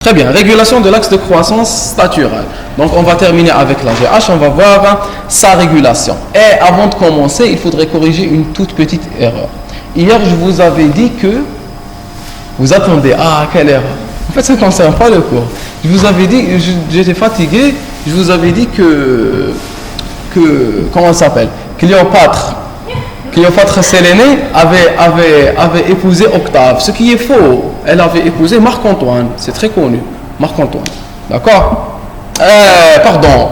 Très bien, régulation de l'axe de croissance naturelle. Donc on va terminer avec la GH, on va voir sa régulation. Et avant de commencer, il faudrait corriger une toute petite erreur. Hier, je vous avais dit que... Vous attendez, ah, quelle erreur. En fait, ça ne concerne pas le cours. Je vous avais dit, j'étais fatigué, je vous avais dit que comment elle s'appelle, Cléopâtre Sélénée avait épousé Octave, ce qui est faux. Elle avait épousé Marc-Antoine, c'est très connu, Marc-Antoine, d'accord.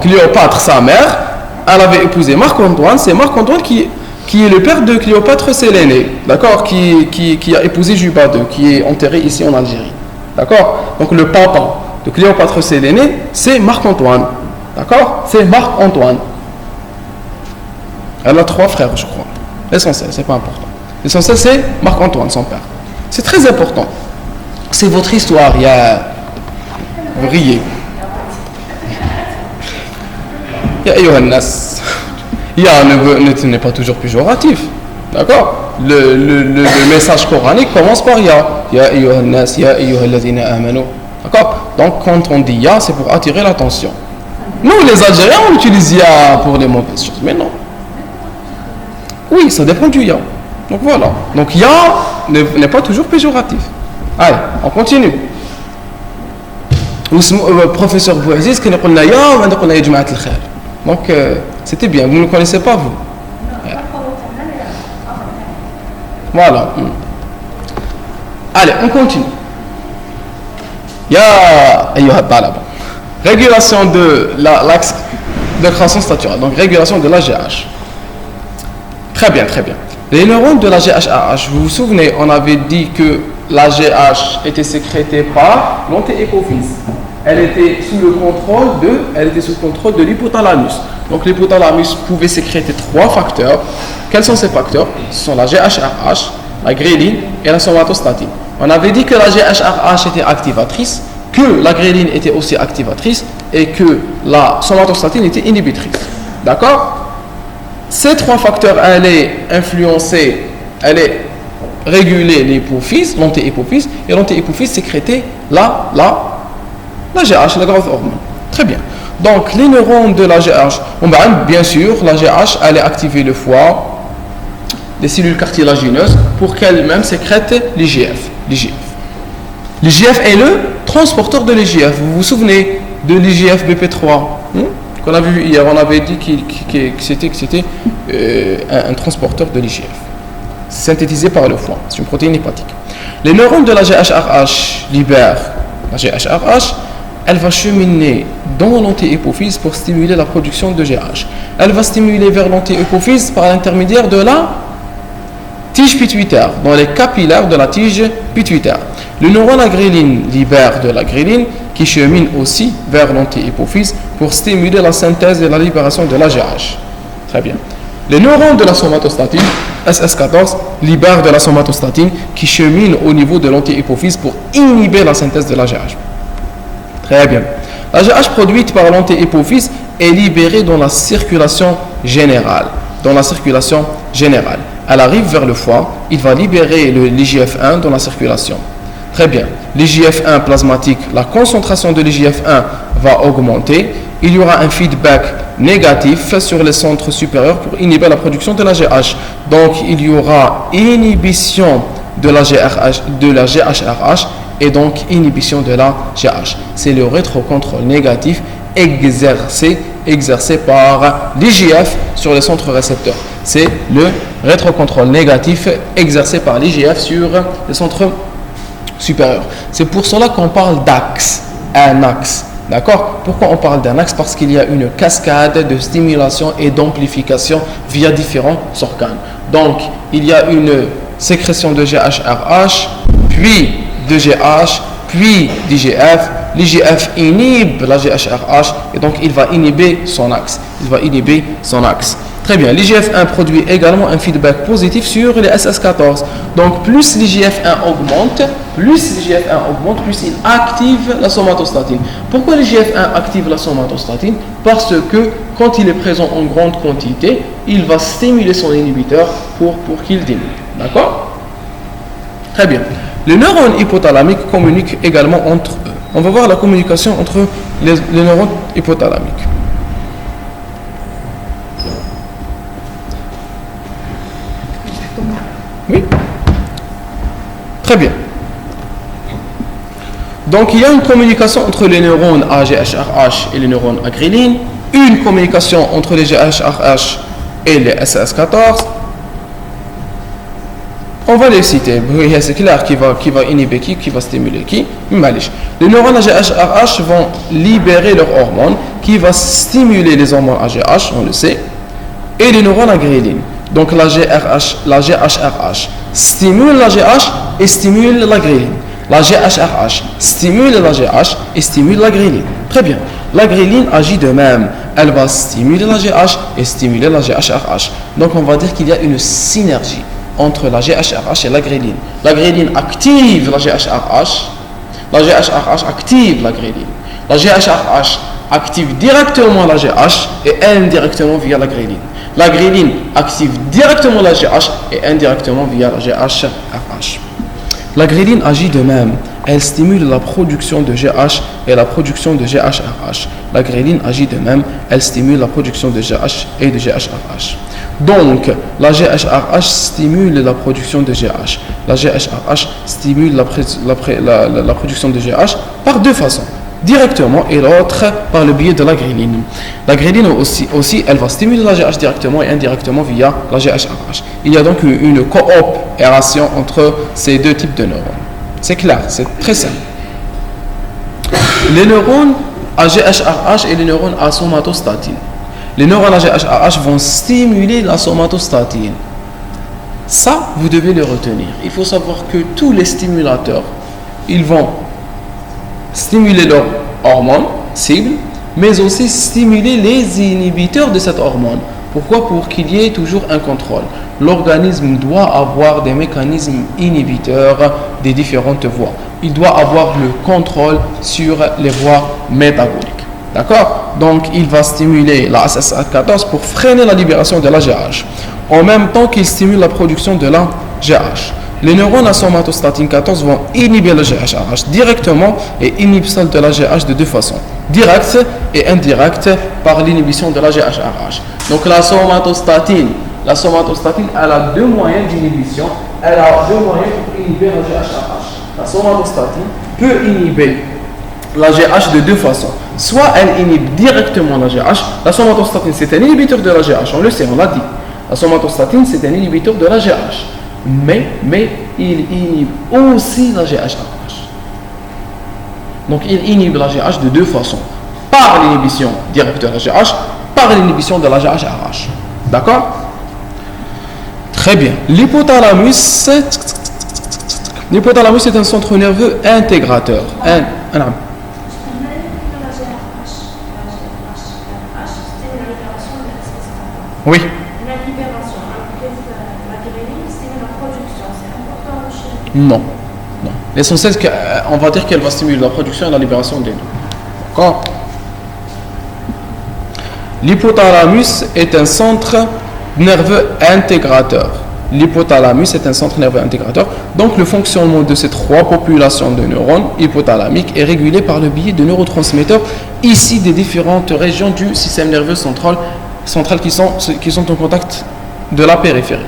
Cléopâtre, sa mère, elle avait épousé Marc-Antoine, c'est Marc-Antoine qui est le père de Cléopâtre Sélénée, d'accord, qui a épousé Juba II, qui est enterré ici en Algérie, d'accord. Donc le papa de Cléopâtre Sélénée, c'est Marc-Antoine, d'accord, c'est Marc-Antoine. Elle a 3 frères, je crois. L'essentiel, c'est pas important. L'essentiel, c'est Marc-Antoine, son père. C'est très important. C'est votre histoire. Il y a... Vous riez. Il y a Yohannas. Il y a n'est pas toujours péjoratif. D'accord. Le message coranique commence par Ya. Ya Yohannas, Ya ayyuhalladhina amanu. D'accord. Donc, quand on dit Ya, c'est pour attirer l'attention. Nous, les Algériens, on utilise Ya pour les mauvaises choses. Mais non. Oui, ça dépend du ya. Donc voilà. Donc ya n'est pas toujours péjoratif. Allez, on continue. Professeur Bouaziz, qui nous dit ya, on a dit Jum'at al-Khair. Donc c'était bien. Vous ne connaissez pas, vous. Voilà. Allez, on continue. Ya ayyuha talaba. Régulation de l'axe de croissance naturelle. Donc régulation de la GH. Très bien, très bien. Les neurones de la GHAH, vous vous souvenez, on avait dit que la GH était sécrétée par l'antéhypophyse. Elle était sous le contrôle de l'hypothalamus. Donc l'hypothalamus pouvait sécréter 3 facteurs. Quels sont ces facteurs? Ce sont la GHRH, la gréline et la somatostatine. On avait dit que la GHRH était activatrice, que la gréline était aussi activatrice et que la somatostatine était inhibitrice. D'accord? Ces 3 facteurs allaient influencer, allaient réguler l'hypophyse, l'antéhypophyse, et l'antéhypophyse sécrétait la GH, la growth hormone. Très bien. Donc, les neurones de la GH, bien sûr, la GH allait activer le foie, les cellules cartilagineuses, pour qu'elles-mêmes sécrètent l'IGF. L'IGF est le transporteur de l'IGF. Vous vous souvenez de l'IGF BP3 qu'on a vu hier, on avait dit que c'était un transporteur de l'IGF, synthétisé par le foie. C'est une protéine hépatique. Les neurones de la GHRH libèrent la GHRH, elle va cheminer dans l'antéhypophyse pour stimuler la production de GH. Elle va stimuler vers l'antéhypophyse par l'intermédiaire de la tige pituitaire, dans les capillaires de la tige pituitaire. Le neurone à gréline libère de la gréline qui chemine aussi vers l'antéhypophyse pour stimuler la synthèse et la libération de la GH. Très bien. Les neurones de la somatostatine, SS14, libèrent de la somatostatine qui chemine au niveau de l'antéhypophyse pour inhiber la synthèse de la GH. Très bien. La GH produite par l'antéhypophyse est libérée dans la circulation générale. Elle arrive vers le foie, il va libérer l'IGF-1 dans la circulation. Très bien. L'IGF-1 plasmatique, la concentration de l'IGF-1 va augmenter. Il y aura un feedback négatif sur les centres supérieurs pour inhiber la production de la GH. Donc, il y aura inhibition de la GHRH et donc inhibition de la GH. C'est le rétrocontrôle négatif exercé par l'IGF sur les centres récepteurs. C'est le rétrocontrôle négatif exercé par l'IGF sur les centres supérieurs. C'est pour cela qu'on parle d'axe, un axe. D'accord? Pourquoi on parle d'un axe? Parce qu'il y a une cascade de stimulation et d'amplification via différents organes. Donc, il y a une sécrétion de GHRH, puis de GH, puis d'IGF. L'IGF inhibe la GHRH et donc il va inhiber son axe. Très bien. L'IGF-1 produit également un feedback positif sur les SS14. Donc plus l'IGF-1 augmente, plus il active la somatostatine. Pourquoi l'IGF-1 active la somatostatine? Parce que quand il est présent en grande quantité, il va stimuler son inhibiteur pour qu'il diminue. D'accord? Très bien. Les neurones hypothalamiques communiquent également entre eux. On va voir la communication entre les neurones hypothalamiques. Oui. Très bien. Donc il y a une communication entre les neurones AGHRH et les neurones à ghréline, une communication entre les GHRH et les SS14. On va les citer. C'est clair qui va inhiber qui va stimuler qui. Les neurones AGHRH vont libérer leurs hormones qui va stimuler les hormones AGH, on le sait, et les neurones à ghréline. Donc la GHRH stimule la GH et stimule la ghréline. La GHRH stimule la GH et stimule la ghréline. Très bien. La ghréline agit de même. Elle va stimuler la GH et stimuler la GHRH. Donc on va dire qu'il y a une synergie entre la GHRH et la ghréline. La ghréline active la GHRH. La GHRH active la ghréline. La GHRH active directement la GH et indirectement via la ghréline. La ghréline active directement la GH et indirectement via la GHRH. La ghréline agit de même. Elle stimule la production de GH et la production de GHRH. La ghréline agit de même. Elle stimule la production de GH et de GHRH. Donc, la GHRH stimule la production de GH. La GHRH stimule la production de GH par deux façons. Directement et l'autre par le biais de la ghréline. La ghréline aussi, elle va stimuler la GH directement et indirectement via la GHRH. Il y a donc une coopération entre ces deux types de neurones. C'est clair, c'est très simple. Les neurones AGHRH et les neurones à somatostatine. Les neurones AGHRH vont stimuler la somatostatine. Ça, vous devez le retenir. Il faut savoir que tous les stimulateurs, ils vont stimuler leur hormone cible, mais aussi stimuler les inhibiteurs de cette hormone. Pourquoi? Pour qu'il y ait toujours un contrôle. L'organisme doit avoir des mécanismes inhibiteurs des différentes voies. Il doit avoir le contrôle sur les voies métaboliques. D'accord? Donc, il va stimuler la SS14 pour freiner la libération de la GH, en même temps qu'il stimule la production de la GH. Les neurones à somatostatine 14 vont inhiber le GHRH directement et inhibent celle de la GH de deux façons, directe et indirecte par l'inhibition de la GHRH. Donc la somatostatine, elle a deux moyens d'inhibition, elle a deux moyens pour inhiber la GHRH. La somatostatine peut inhiber la GH de deux façons. Soit elle inhibe directement la GH, la somatostatine c'est un inhibiteur de la GH, on le sait, on l'a dit. La somatostatine c'est un inhibiteur de la GH. Mais il inhibe aussi la GHRH. Donc il inhibe la GH de deux façons. Par l'inhibition directe de la GH, par l'inhibition de la GHRH. D'accord? Très bien. L'hypothalamus est un centre nerveux intégrateur. Oui. Non. L'essentiel, on va dire qu'elle va stimuler la production et la libération des neurones. D'accord? L'hypothalamus est un centre nerveux intégrateur. L'hypothalamus est un centre nerveux intégrateur. Donc, le fonctionnement de ces trois populations de neurones hypothalamiques est régulé par le biais de neurotransmetteurs ici des différentes régions du système nerveux central qui sont en contact de la périphérie.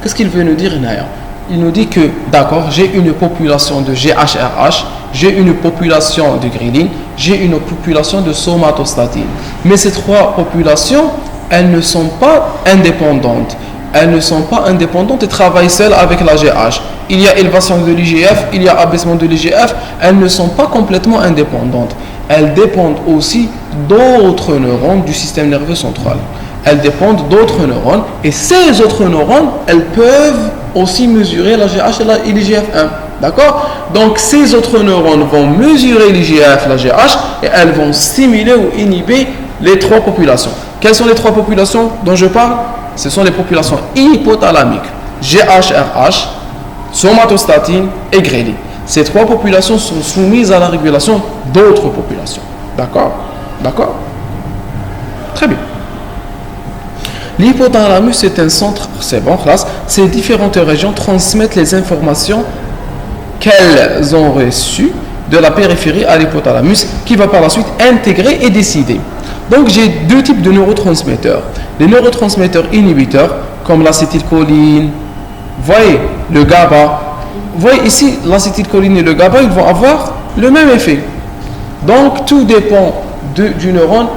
Qu'est-ce qu'il veut nous dire, Naya? Il nous dit que, d'accord, j'ai une population de GHRH, j'ai une population de ghréline, j'ai une population de somatostatine. Mais ces trois populations, elles ne sont pas indépendantes. Elles ne sont pas indépendantes et travaillent seules avec la GH. Il y a élévation de l'IGF, il y a abaissement de l'IGF. Elles ne sont pas complètement indépendantes. Elles dépendent aussi d'autres neurones du système nerveux central. Elles dépendent d'autres neurones et ces autres neurones, elles peuvent aussi mesurer la GH et l'IGF-1. D'accord? Donc ces autres neurones vont mesurer l'IGF, la GH et elles vont stimuler ou inhiber les trois populations. Quelles sont les trois populations dont je parle? Ce sont les populations hypothalamiques, GHRH, somatostatine et ghréline. Ces trois populations sont soumises à la régulation d'autres populations. D'accord? D'accord? Très bien. L'hypothalamus est un centre, c'est bon, classe. Ces différentes régions transmettent les informations qu'elles ont reçues de la périphérie à l'hypothalamus qui va par la suite intégrer et décider. Donc j'ai deux types de neurotransmetteurs. Les neurotransmetteurs inhibiteurs comme l'acétylcholine, voyez le GABA. Vous voyez ici l'acétylcholine et le GABA, ils vont avoir le même effet. Donc tout dépend du neurone,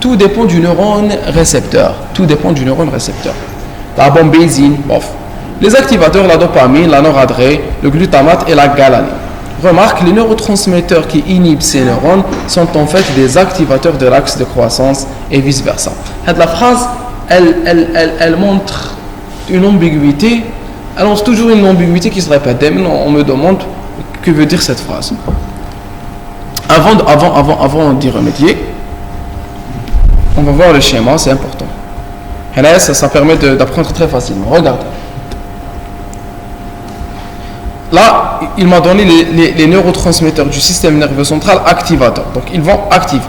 tout dépend du neurone récepteur. Tout dépend du neurone récepteur. La bombésine, bof. Les activateurs, la dopamine, la noradré, le glutamate et la galanine. Remarque, les neurotransmetteurs qui inhibent ces neurones sont en fait des activateurs de l'axe de croissance et vice-versa. La phrase, elle montre une ambiguïté. Elle montre toujours une ambiguïté qui se répète. On me demande que veut dire cette phrase. Avant d'y remédier, on va voir le schéma, c'est important. Et là, ça permet d'apprendre très facilement. Regardez. Là, il m'a donné les neurotransmetteurs du système nerveux central activateurs. Donc, ils vont activer.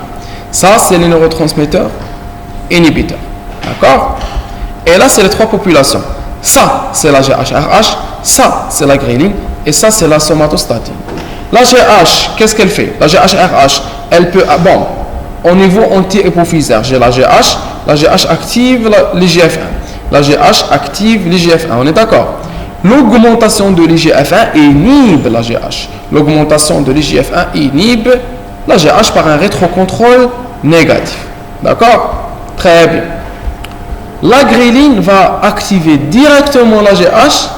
Ça, c'est les neurotransmetteurs inhibiteurs. D'accord? Et là, c'est les trois populations. Ça, c'est la GHRH. Ça, c'est la ghrelin. Et ça, c'est la somatostatine. La GH, qu'est-ce qu'elle fait? La GHRH, elle peut... Bon, au niveau anti-hypophysaire, j'ai la GH active l'IGF-1. La GH active l'IGF-1. On est d'accord? L'augmentation de l'IGF-1 inhibe la GH. L'augmentation de l'IGF-1 inhibe la GH par un rétrocontrôle négatif. D'accord? Très bien. La ghrelin va activer directement la GH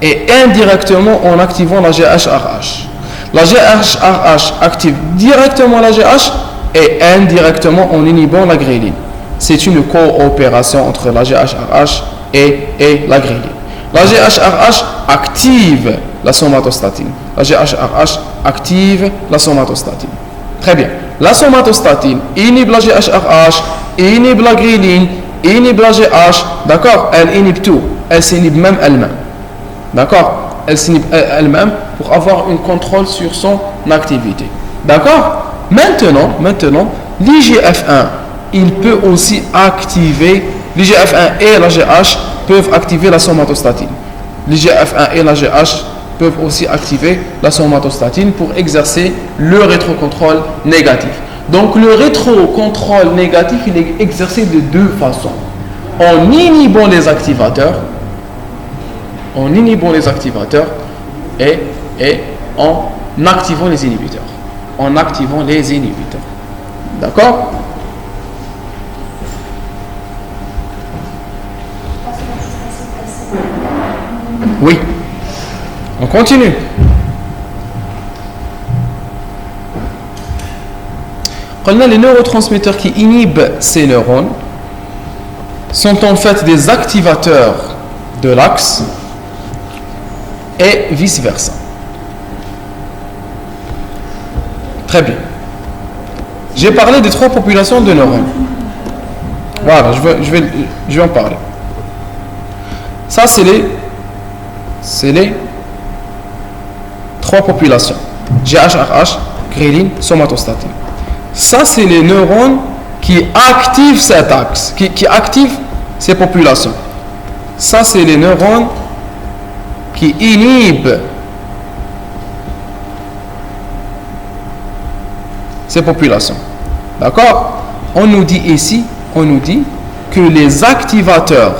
et indirectement en activant la GHRH. La GHRH active directement la GH et indirectement en inhibant la ghrelin. C'est une coopération entre la GHRH et la ghrelin. La GHRH active la somatostatine. La GHRH active la somatostatine. Très bien. La somatostatine inhibe la GHRH, inhibe la ghrelin, inhibe la GH. D'accord? Elle inhibe tout. Elle s'inhibe même elle-même. D'accord? Elle s'inhibe elle-même pour avoir un contrôle sur son activité. D'accord? Maintenant, l'IGF-1, il peut aussi activer, l'IGF-1 et la GH peuvent activer la somatostatine. L'IGF-1 et la GH peuvent aussi activer la somatostatine pour exercer le rétrocontrôle négatif. Donc le rétrocontrôle négatif, il est exercé de deux façons. En inhibant les activateurs, et en activant les inhibiteurs. D'accord? Oui. On continue. Les neurotransmetteurs qui inhibent ces neurones sont en fait des activateurs de l'axe et vice-versa. Très bien. J'ai parlé des trois populations de neurones. Voilà, je vais en parler. Ça, c'est les trois populations. GHRH, ghrelin, somatostatine. Ça, c'est les neurones qui activent cet axe, qui activent ces populations. Ça, c'est les neurones qui inhibent ces populations. D'accord? On nous dit que les activateurs,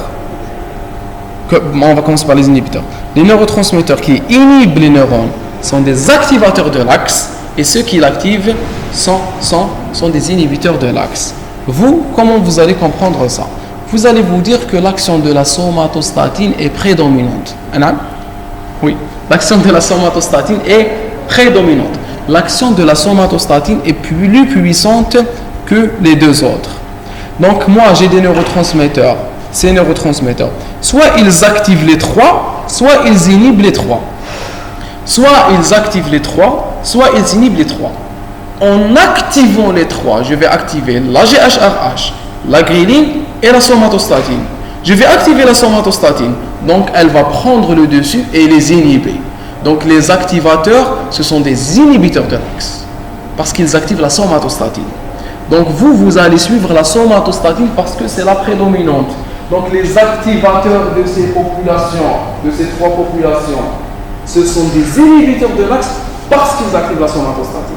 on va commencer par les inhibiteurs. Les neurotransmetteurs qui inhibent les neurones sont des activateurs de l'axe et ceux qui l'activent sont des inhibiteurs de l'axe. Vous, comment vous allez comprendre ça? Vous allez vous dire que l'action de la somatostatine est prédominante. Oui, l'action de la somatostatine est prédominante. L'action de la somatostatine est plus puissante que les deux autres. Donc moi, j'ai des neurotransmetteurs. Ces neurotransmetteurs, soit ils activent les trois, soit ils inhibent les trois. Soit ils activent les trois, soit ils inhibent les trois. En activant les trois, je vais activer la GHRH, la ghrelin et la somatostatine. Je vais activer la somatostatine, donc elle va prendre le dessus et les inhiber. Donc les activateurs, ce sont des inhibiteurs de l'axe, parce qu'ils activent la somatostatine. Donc vous allez suivre la somatostatine parce que c'est la prédominante. Donc les activateurs de ces populations, de ces trois populations, ce sont des inhibiteurs de l'axe parce qu'ils activent la somatostatine.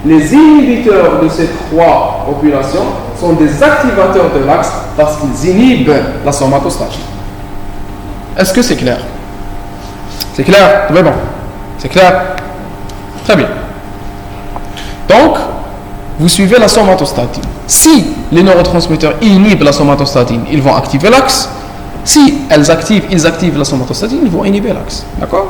Les inhibiteurs de ces trois populations sont des activateurs de l'axe parce qu'ils inhibent la somatostatine. Est-ce que c'est clair? C'est clair? Très bon. C'est clair? Très bien. Donc, vous suivez la somatostatine. Si les neurotransmetteurs inhibent la somatostatine, ils vont activer l'axe. Si ils activent la somatostatine, ils vont inhiber l'axe. D'accord?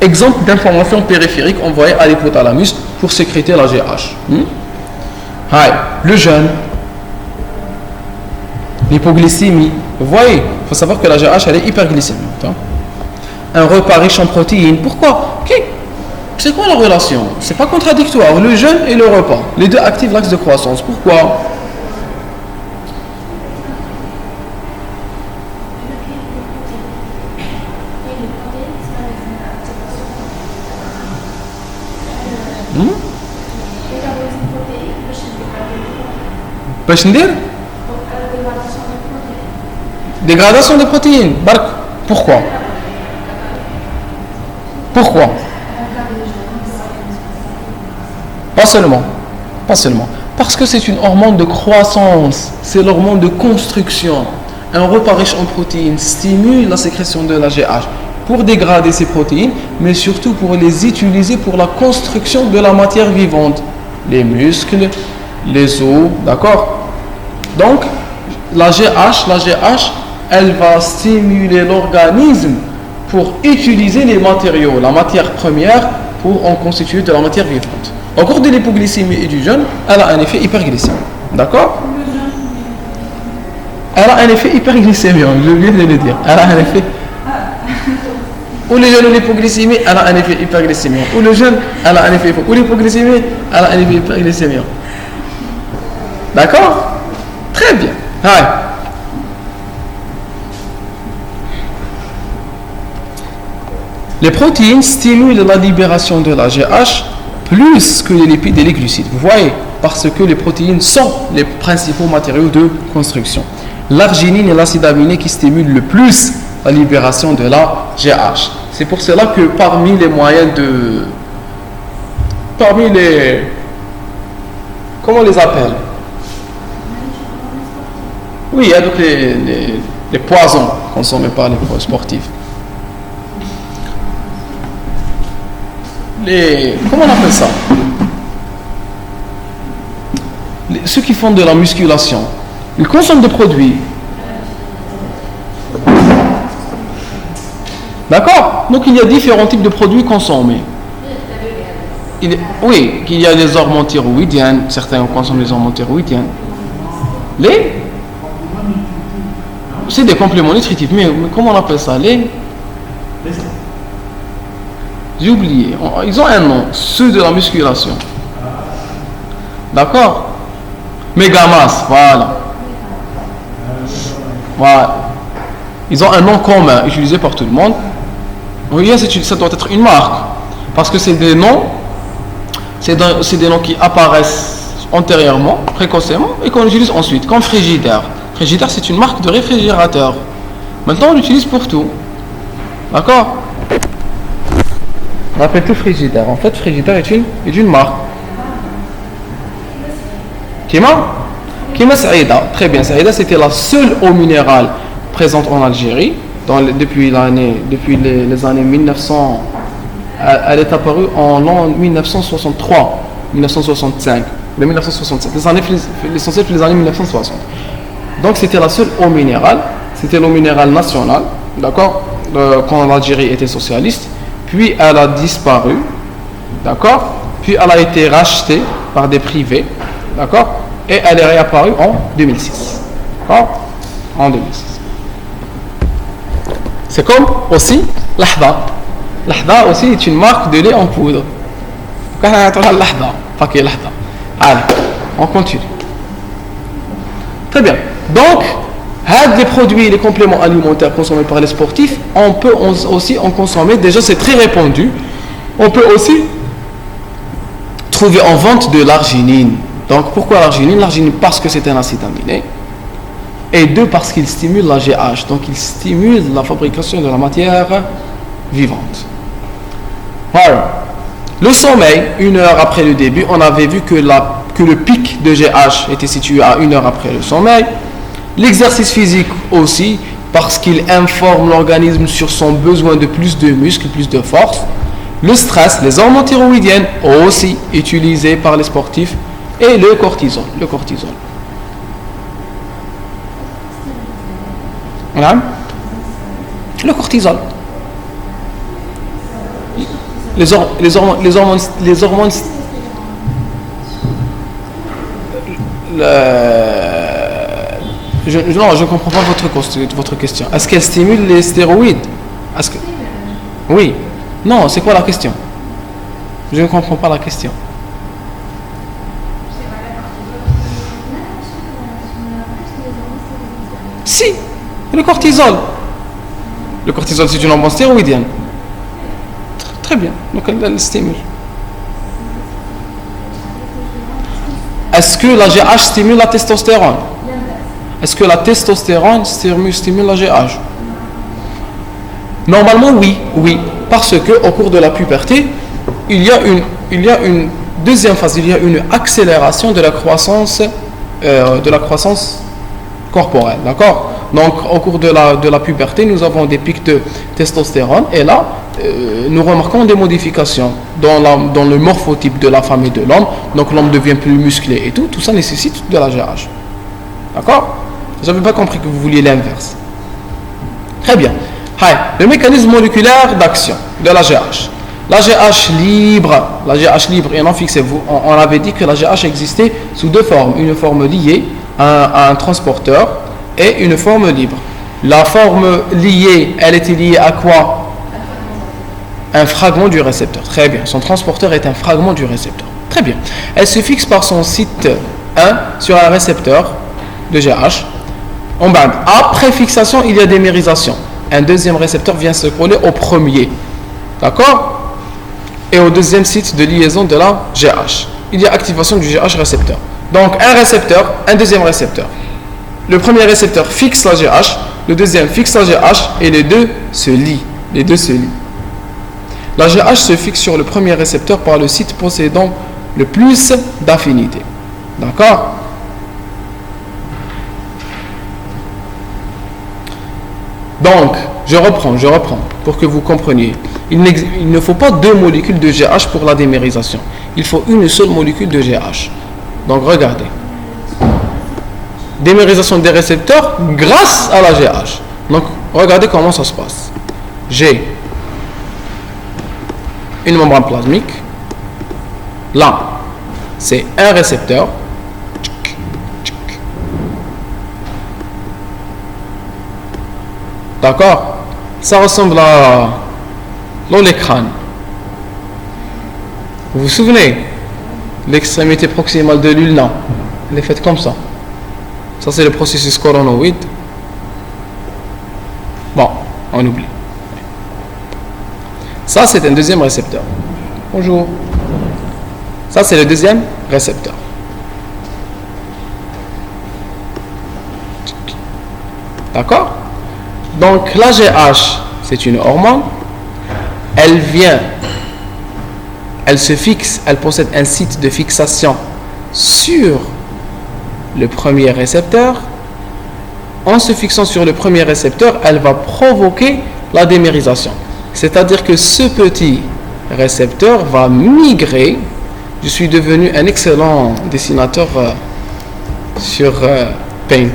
Exemple d'information périphérique envoyée à l'hypothalamus pour sécréter la GH. Le jeûne, l'hypoglycémie. Vous voyez, il faut savoir que la GH elle est hyperglycémique. Un repas riche en protéines. Pourquoi? C'est quoi la relation? C'est pas contradictoire. Le jeûne et le repas, les deux activent l'axe de croissance. Pourquoi? Dégradation des protéines. Pourquoi? Pourquoi? Pas seulement. Parce que c'est une hormone de croissance. C'est l'hormone de construction. Un repas riche en protéines stimule la sécrétion de la GH pour dégrader ces protéines, mais surtout pour les utiliser pour la construction de la matière vivante. Les muscles, les os, d'accord? Donc, la GH, elle va stimuler l'organisme pour utiliser les matériaux, la matière première, pour en constituer de la matière vivante. Au cours de l'hypoglycémie et du jeûne, elle a un effet hyperglycémique. D'accord? Elle a un effet hyperglycémique, je viens de le dire. Elle a un effet. Ou le jeûne ou l'hypoglycémie, elle a un effet hyperglycémique. Ou le jeûne, elle a un effet. Ou l'hypoglycémie, elle a un effet hyperglycémique. D'accord? Très bien. Les protéines stimulent la libération de la GH plus que les lipides et les glucides. Vous voyez, parce que les protéines sont les principaux matériaux de construction. L'arginine et l'acide aminé qui stimulent le plus la libération de la GH. C'est pour cela que parmi les moyens de... Parmi les... Comment on les appelle? Oui, il y a donc les poisons consommés par les sportifs. Comment on appelle ça? Ceux qui font de la musculation, ils consomment des produits. D'accord? Donc il y a différents types de produits consommés. Oui, il y a des hormones thyroïdiennes, certains consomment les hormones thyroïdiennes. C'est des compléments nutritifs, mais comment on appelle ça? J'ai oublié. Ils ont un nom, ceux de la musculation. D'accord? Mégamas, voilà. Ils ont un nom commun, utilisé par tout le monde. Oui, ça doit être une marque. Parce que c'est des noms, c'est des noms qui apparaissent antérieurement, précocement, et qu'on utilise ensuite, comme Frigidaire. Frigidaire, c'est une marque de réfrigérateur. Maintenant, on l'utilise pour tout. D'accord? On appelle tout Frigidaire. En fait, Frigidaire est une marque. Kima Saïda. Très bien. Saïda, c'était la seule eau minérale présente en Algérie depuis les années 1900. Elle est apparue en l'an 1963, 1965, 1967. L'essentiel pour les années 1960. Donc, c'était la seule eau minérale. C'était l'eau minérale nationale. D'accord? Quand l'Algérie était socialiste. Puis elle a disparu, d'accord? Puis elle a été rachetée par des privés, d'accord? Et elle est réapparue en 2006, d'accord? En 2006. C'est comme aussi l'Ahda. L'Ahda aussi est une marque de lait en poudre. Allez, on continue. Très bien. Donc, les produits et les compléments alimentaires consommés par les sportifs, on peut aussi en consommer. Déjà, c'est très répandu. On peut aussi trouver en vente de l'arginine. Donc, pourquoi l'arginine? L'arginine, parce que c'est un acide aminé. Et 2 parce qu'il stimule la GH. Donc il stimule la fabrication de la matière vivante. Voilà. Le sommeil, 1 heure après le début, on avait vu que le pic de GH était situé à 1 heure après le sommeil. L'exercice physique aussi, parce qu'il informe l'organisme sur son besoin de plus de muscles, plus de force. Le stress, les hormones thyroïdiennes, aussi utilisées par les sportifs. Et le cortisol. Voilà. Le cortisol. Les hormones je ne comprends pas votre question. Est-ce qu'elle stimule les stéroïdes? Oui. Non, c'est quoi la question? Je ne comprends pas la question. Si, le cortisol. Le cortisol, c'est une hormone stéroïdienne. Très bien, donc elle stimule. Est-ce que la GH stimule la testostérone? Est-ce que la testostérone stimule la GH? Normalement, oui. Parce que au cours de la puberté, il y a une deuxième phase, il y a une accélération de la croissance corporelle, d'accord? Donc, au cours de la puberté, nous avons des pics de testostérone et là, nous remarquons des modifications dans le morphotype de la femme et de l'homme. Donc, l'homme devient plus musclé et tout ça nécessite de la GH. D'accord? Je n'avais pas compris que vous vouliez l'inverse. Très bien. Le mécanisme moléculaire d'action de la GH. La GH libre, et non fixez-vous, on avait dit que la GH existait sous 2 formes. Une forme liée à un transporteur et une forme libre. La forme liée, elle était liée à quoi? Un fragment du récepteur. Très bien. Son transporteur est un fragment du récepteur. Très bien. Elle se fixe par son site 1 sur un récepteur de GH. En bande. Après fixation, il y a démérisation. Un deuxième récepteur vient se coller au premier. D'accord? Et au deuxième site de liaison de la GH. Il y a activation du GH récepteur. Donc un récepteur, un deuxième récepteur. Le premier récepteur fixe la GH, le deuxième fixe la GH et les deux se lient. La GH se fixe sur le premier récepteur par le site possédant le plus d'affinité. D'accord? Donc, je reprends pour que vous compreniez. Il ne faut pas 2 molécules de GH pour la démérisation. Il faut une seule molécule de GH. Donc, regardez. Démérisation des récepteurs grâce à la GH. Donc, regardez comment ça se passe. J'ai une membrane plasmique. Là, c'est un récepteur. D'accord? Ça ressemble à l'olécrane. Vous vous souvenez? L'extrémité proximale de l'ulna, elle est faite comme ça. Ça, c'est le processus coronoïde. Bon, on oublie. Ça, c'est un deuxième récepteur. Bonjour. Ça, c'est le deuxième récepteur. D'accord? Donc, la GH, c'est une hormone. Elle se fixe, elle possède un site de fixation sur le premier récepteur. En se fixant sur le premier récepteur, elle va provoquer la démérisation. C'est-à-dire que ce petit récepteur va migrer. Je suis devenu un excellent dessinateur sur Paint.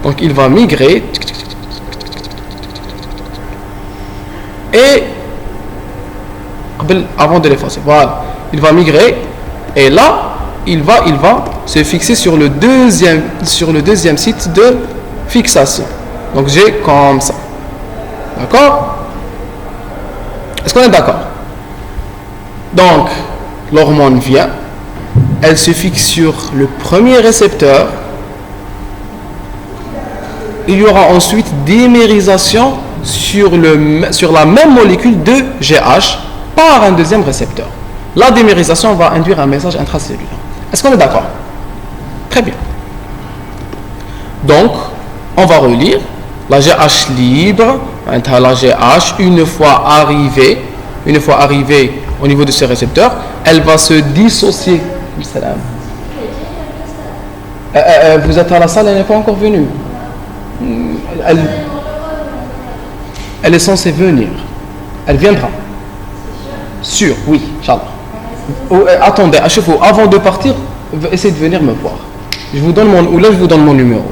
Donc il va migrer et avant de l'effacer, voilà, il va migrer et là il va se fixer sur le deuxième site de fixation. Donc j'ai comme ça. D'accord? Est-ce qu'on est d'accord? Donc l'hormone vient, elle se fixe sur le premier récepteur. Il y aura ensuite démérisation sur la même molécule de GH par un deuxième récepteur. La démérisation va induire un message intracellulaire. Est-ce qu'on est d'accord? Très bien. Donc, on va relire la GH libre, la GH, une fois arrivée au niveau de ce récepteur, elle va se dissocier. Vous êtes à la salle, elle n'est pas encore venue. Elle est censée venir. Elle viendra. Sûr, oui, Inch'Allah. Attendez, à chaque fois, avant de partir, essayez de venir me voir. Je vous donne mon numéro,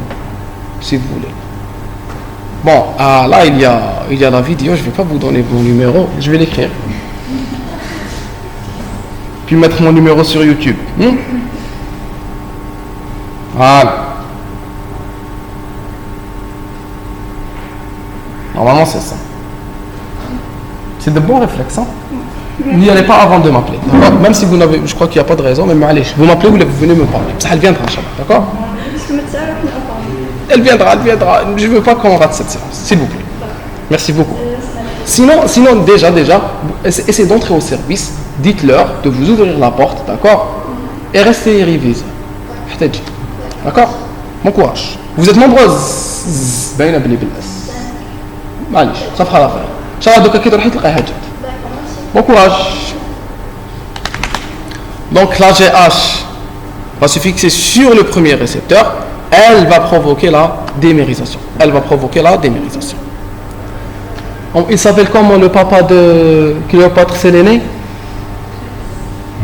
si vous voulez. Bon, là, il y a la vidéo, je ne vais pas vous donner mon numéro, je vais l'écrire. Puis mettre mon numéro sur YouTube. Voilà. Normalement, c'est ça. C'est de bons réflexes, hein? N'y allez pas avant de m'appeler, d'accord? Même si vous n'avez, je crois qu'il n'y a pas de raison, mais allez, vous m'appelez ou vous venez me parler. Ça, elle viendra, Inch'Allah, d'accord? Elle viendra. Je ne veux pas qu'on rate cette séance, s'il vous plaît. Merci beaucoup. Sinon déjà, essayez d'entrer au service, dites-leur de vous ouvrir la porte, d'accord? Et restez révisés. D'accord? Bon courage. Vous êtes nombreuses. Allez, ça fera l'affaire. Bon courage. Donc la GH va se fixer sur le premier récepteur. Elle va provoquer la démérisation. Il s'appelle comment le papa de Cléopâtre Sélénée?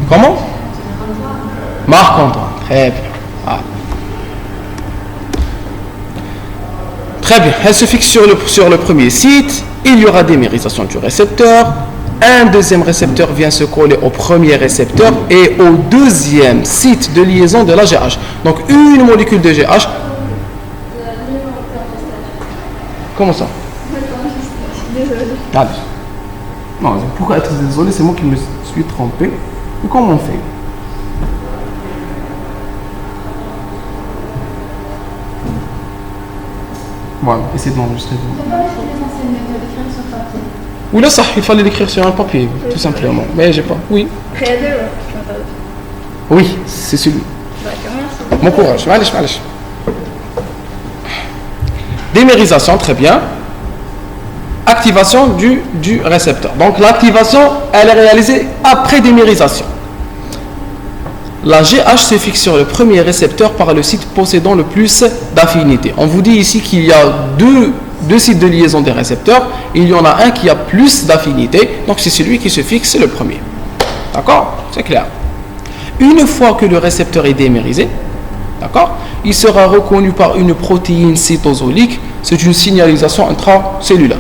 Comment? Marc-Antoine. Très bien. Très bien. Elle se fixe sur le premier site. Il y aura démérisation du récepteur. Un deuxième récepteur vient se coller au premier récepteur et au deuxième site de liaison de la GH. Donc une molécule de GH. Comment ça? Allez. Non, pourquoi être désolé? C'est moi qui me suis trompé. Mais comment on fait? Voilà, essayez de m'enregistrer. Oui, là, ça, il fallait l'écrire sur un papier, tout simplement. Mais j'ai pas. Oui. Oui, c'est celui. Bon courage. Allez. Démérisation, très bien. Activation du récepteur. Donc l'activation, elle est réalisée après démérisation. La GH se fixe sur le premier récepteur par le site possédant le plus d'affinité. On vous dit ici qu'il y a deux sites de liaison des récepteurs. Il y en a un qui a plus d'affinité. Donc c'est celui qui se fixe, c'est le premier. D'accord? C'est clair. Une fois que le récepteur est démérisé, d'accord, il sera reconnu par une protéine cytosolique. C'est une signalisation intracellulaire.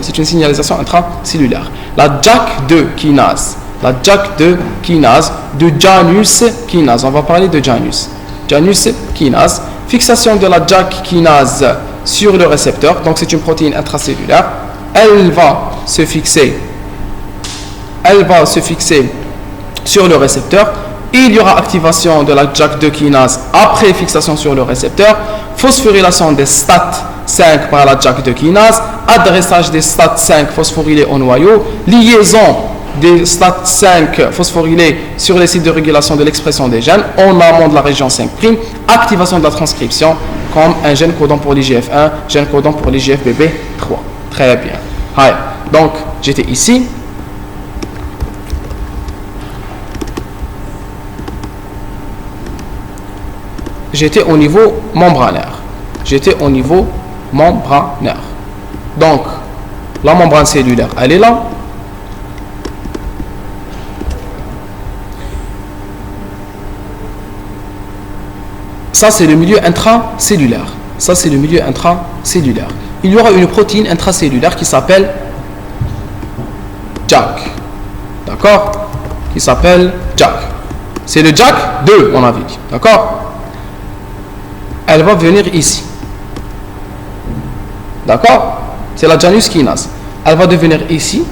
La JAK2 kinase. La JAK2 kinase de Janus kinase. On va parler de Janus. Janus kinase. Fixation de la JAK kinase sur le récepteur. Donc c'est une protéine intracellulaire. Elle va se fixer sur le récepteur. Il y aura activation de la JAK2 kinase après fixation sur le récepteur. Phosphorylation des STAT5 par la JAK2 kinase. Adressage des STAT5 phosphorylés au noyau. Liaison des STAT5 phosphorylés sur les sites de régulation de l'expression des gènes en amont de la région 5'. Activation de la transcription comme un gène codant pour l'IGF1, gène codant pour l'IGFBB3. Très bien. Allez. Donc, j'étais ici. J'étais au niveau membranaire. Donc, la membrane cellulaire, elle est là. Ça, c'est le milieu intracellulaire. Il y aura une protéine intracellulaire qui s'appelle JAK. D'accord? C'est le JAK2, on avait dit. D'accord? Elle va venir ici. D'accord? C'est la Janus kinase. Elle va devenir ici.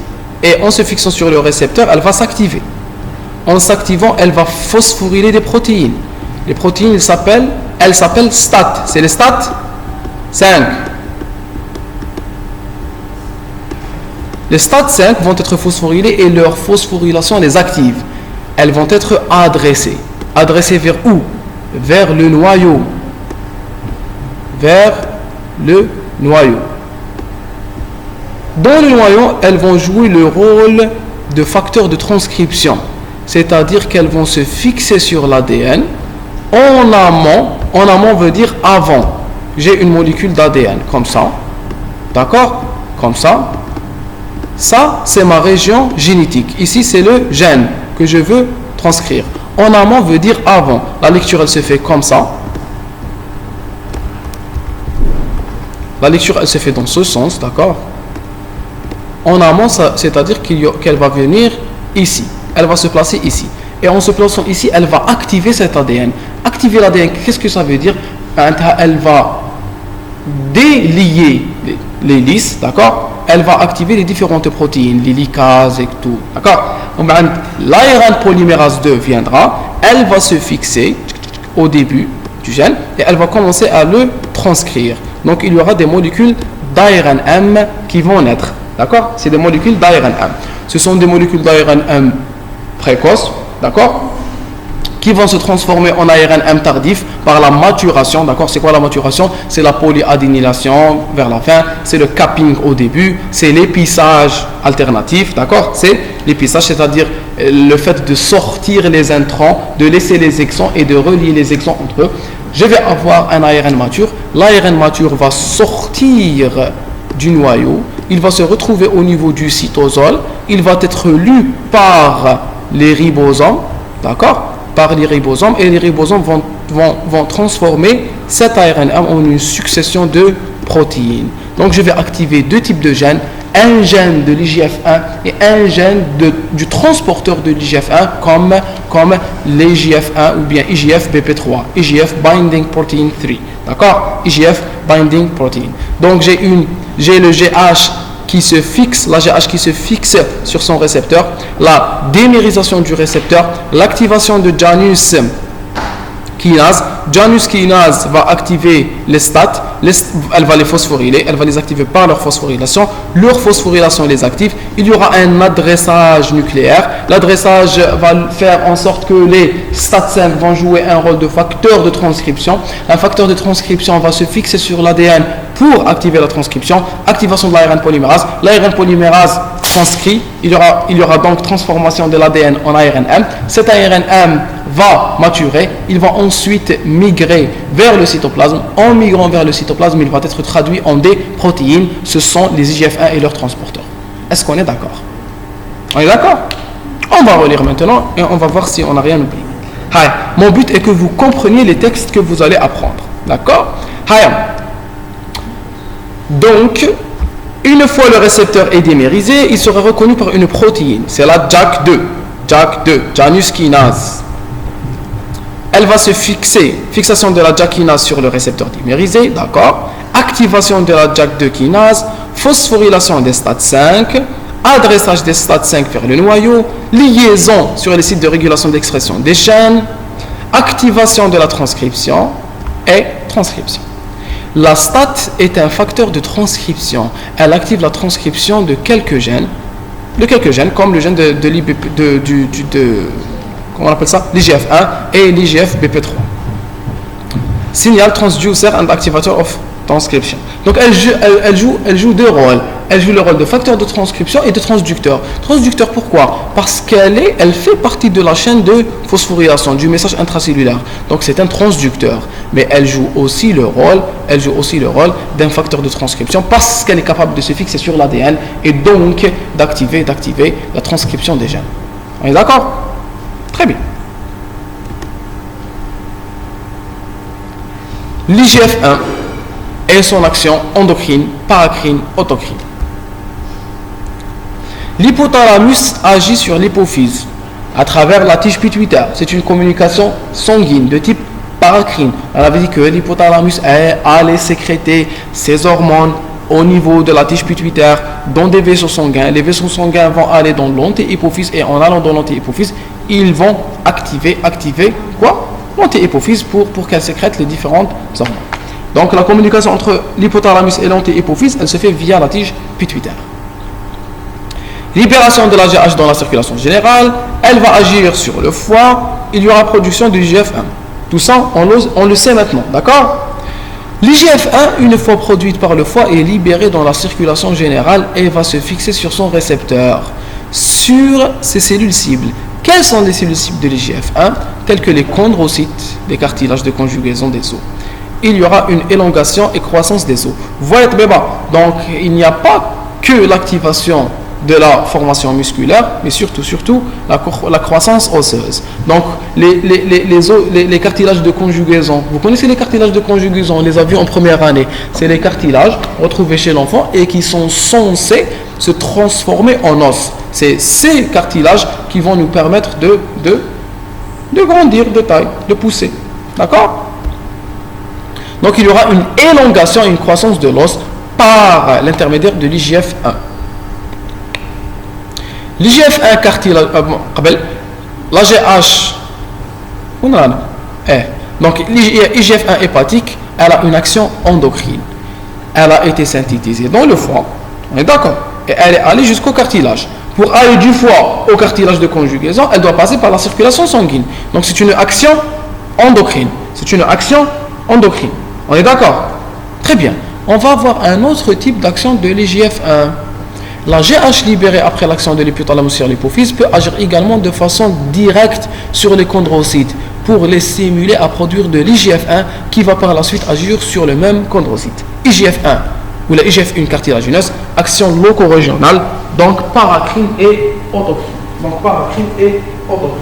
Et en se fixant sur le récepteur, elle va s'activer. En s'activant, elle va phosphoryler des protéines. Les protéines, elles s'appellent STAT. C'est les STAT5. Les STAT5 vont être phosphorylés et leur phosphorylation les active. Elles vont être adressées. Adressées vers où? Vers le noyau. le noyau. Dans le noyau, elles vont jouer le rôle de facteurs de transcription, c'est-à-dire qu'elles vont se fixer sur l'ADN en amont. En amont veut dire avant. J'ai une molécule d'ADN comme ça, d'accord, comme ça. Ça, c'est ma région génétique. Ici, c'est le gène que je veux transcrire. En amont veut dire avant. La lecture, elle se fait comme ça. La lecture, elle se fait dans ce sens, d'accord. En amont, c'est-à-dire qu'elle va venir ici. Elle va se placer ici. Et en se plaçant ici, elle va activer cet ADN. Activer l'ADN, qu'est-ce que ça veut dire? Elle va délier les hélices, d'accord? Elle va activer les différentes protéines, les licases et tout, d'accord? L'ARN polymérase 2 viendra, elle va se fixer au début du gène et elle va commencer à le transcrire. Donc il y aura des molécules d'ARNM qui vont naître, d'accord? C'est des molécules d'ARNM. Ce sont des molécules d'ARNM précoces, d'accord, qui vont se transformer en ARNM tardif par la maturation, d'accord. C'est quoi la maturation? C'est la polyadénylation vers la fin, c'est le capping au début, c'est l'épissage alternatif, d'accord. C'est l'épissage, c'est-à-dire le fait de sortir les introns, de laisser les exons et de relier les exons entre eux. Je vais avoir un ARN mature, l'ARN mature va sortir du noyau, il va se retrouver au niveau du cytosol, il va être lu par les ribosomes, d'accord, par les ribosomes, et les ribosomes vont transformer cet ARN en une succession de protéines. Donc je vais activer deux types de gènes, un gène de l'IGF-1 et un gène du transporteur de l'IGF-1 comme l'IGF-1 ou bien IGF-BP3, IGF Binding Protein 3, d'accord, IGF Binding Protein. Donc j'ai le GH qui se fixe, la GH qui se fixe sur son récepteur, la démérisation du récepteur, l'activation de Janus kinase. Janus kinase va activer les STAT, elle va les phosphoryler, elle va les activer par leur phosphorylation. Leur phosphorylation les active. Il y aura un adressage nucléaire. L'adressage va faire en sorte que les STAT5 vont jouer un rôle de facteur de transcription. Un facteur de transcription va se fixer sur l'ADN pour activer la transcription. Activation de l'ARN polymérase. L'ARN polymérase transcrit. Il y aura donc transformation de l'ADN en ARNM. Cet ARNM va maturer. Il va ensuite migrer vers le cytoplasme. En migrant vers le cytoplasme, il va être traduit en des protéines. Ce sont les IGF-1 et leurs transporteurs. Est-ce qu'on est d'accord? On est d'accord? On va relire maintenant et on va voir si on n'a rien oublié. Hi. Mon but est que vous compreniez les textes que vous allez apprendre. D'accord? Hi. Donc, une fois le récepteur est dimérisé, il sera reconnu par une protéine. C'est la JAK2. JAK2, Janus kinase. Elle va se fixer, fixation de la JAK kinase sur le récepteur dimérisé, d'accord. Activation de la JAK2 kinase, phosphorylation des STAT5, adressage des STAT5 vers le noyau, liaison sur les sites de régulation d'expression des gènes, activation de la transcription et transcription. La STAT est un facteur de transcription. Elle active la transcription de quelques gènes comme le gène comment on appelle ça, l'IGF-1 et l'IGF-BP3. Signal transducer and activator of transcription. Donc elle joue deux rôles. Elle joue le rôle de facteur de transcription et de transducteur. Transducteur pourquoi? Parce qu'elle fait partie de la chaîne de phosphorylation du message intracellulaire. Donc c'est un transducteur. Mais elle joue aussi le rôle d'un facteur de transcription parce qu'elle est capable de se fixer sur l'ADN et donc d'activer la transcription des gènes. On est d'accord? Très bien. L'IGF-1 et son action endocrine, paracrine, autocrine. L'hypothalamus agit sur l'hypophyse à travers la tige pituitaire. C'est une communication sanguine de type paracrine. On avait dit que l'hypothalamus allait sécréter ses hormones au niveau de la tige pituitaire dans des vaisseaux sanguins. Les vaisseaux sanguins vont aller dans l'antéhypophyse et en allant dans l'antéhypophyse, ils vont activer quoi? L'antéhypophyse pour qu'elle sécrète les différentes hormones. Donc la communication entre l'hypothalamus et l'antéhypophyse, elle se fait via la tige pituitaire. Libération de la GH dans la circulation générale, elle va agir sur le foie, il y aura production du IGF-1. Tout ça, on le sait maintenant, d'accord? L'IGF-1, une fois produite par le foie, est libérée dans la circulation générale et va se fixer sur son récepteur, sur ses cellules cibles. Quelles sont les cellules cibles de l'IGF-1? Telles que les chondrocytes, les cartilages de conjugaison des os. Il y aura une élongation et croissance des os. Voilà, donc il n'y a pas que l'activation de la formation musculaire, mais surtout la croissance osseuse. Donc les cartilages de conjugaison, vous connaissez les cartilages de conjugaison, on les a vus en première année. C'est les cartilages retrouvés chez l'enfant et qui sont censés se transformer en os. C'est ces cartilages qui vont nous permettre de grandir de taille, de pousser. D'accord? Donc il y aura une élongation et une croissance de l'os par l'intermédiaire de l'IGF-1. l'IGF-1 cartilage, l'AGH, donc l'IGF-1 hépatique, elle a une action endocrine. Elle a été synthétisée dans le foie, on est d'accord, et elle est allée jusqu'au cartilage. Pour aller du foie au cartilage de conjugaison, elle doit passer par la circulation sanguine. Donc c'est une action endocrine. C'est une action endocrine. On est d'accord? Très bien. On va voir un autre type d'action de l'IGF-1. La GH libérée après l'action de l'hypothalamus sur l'hypophyse peut agir également de façon directe sur les chondrocytes pour les stimuler à produire de l'IGF-1 qui va par la suite agir sur le même chondrocyte. IGF-1 ou la IGF-1 cartilagineuse, action loco-régionale, donc paracrine et autocrine. Donc paracrine et autocrine.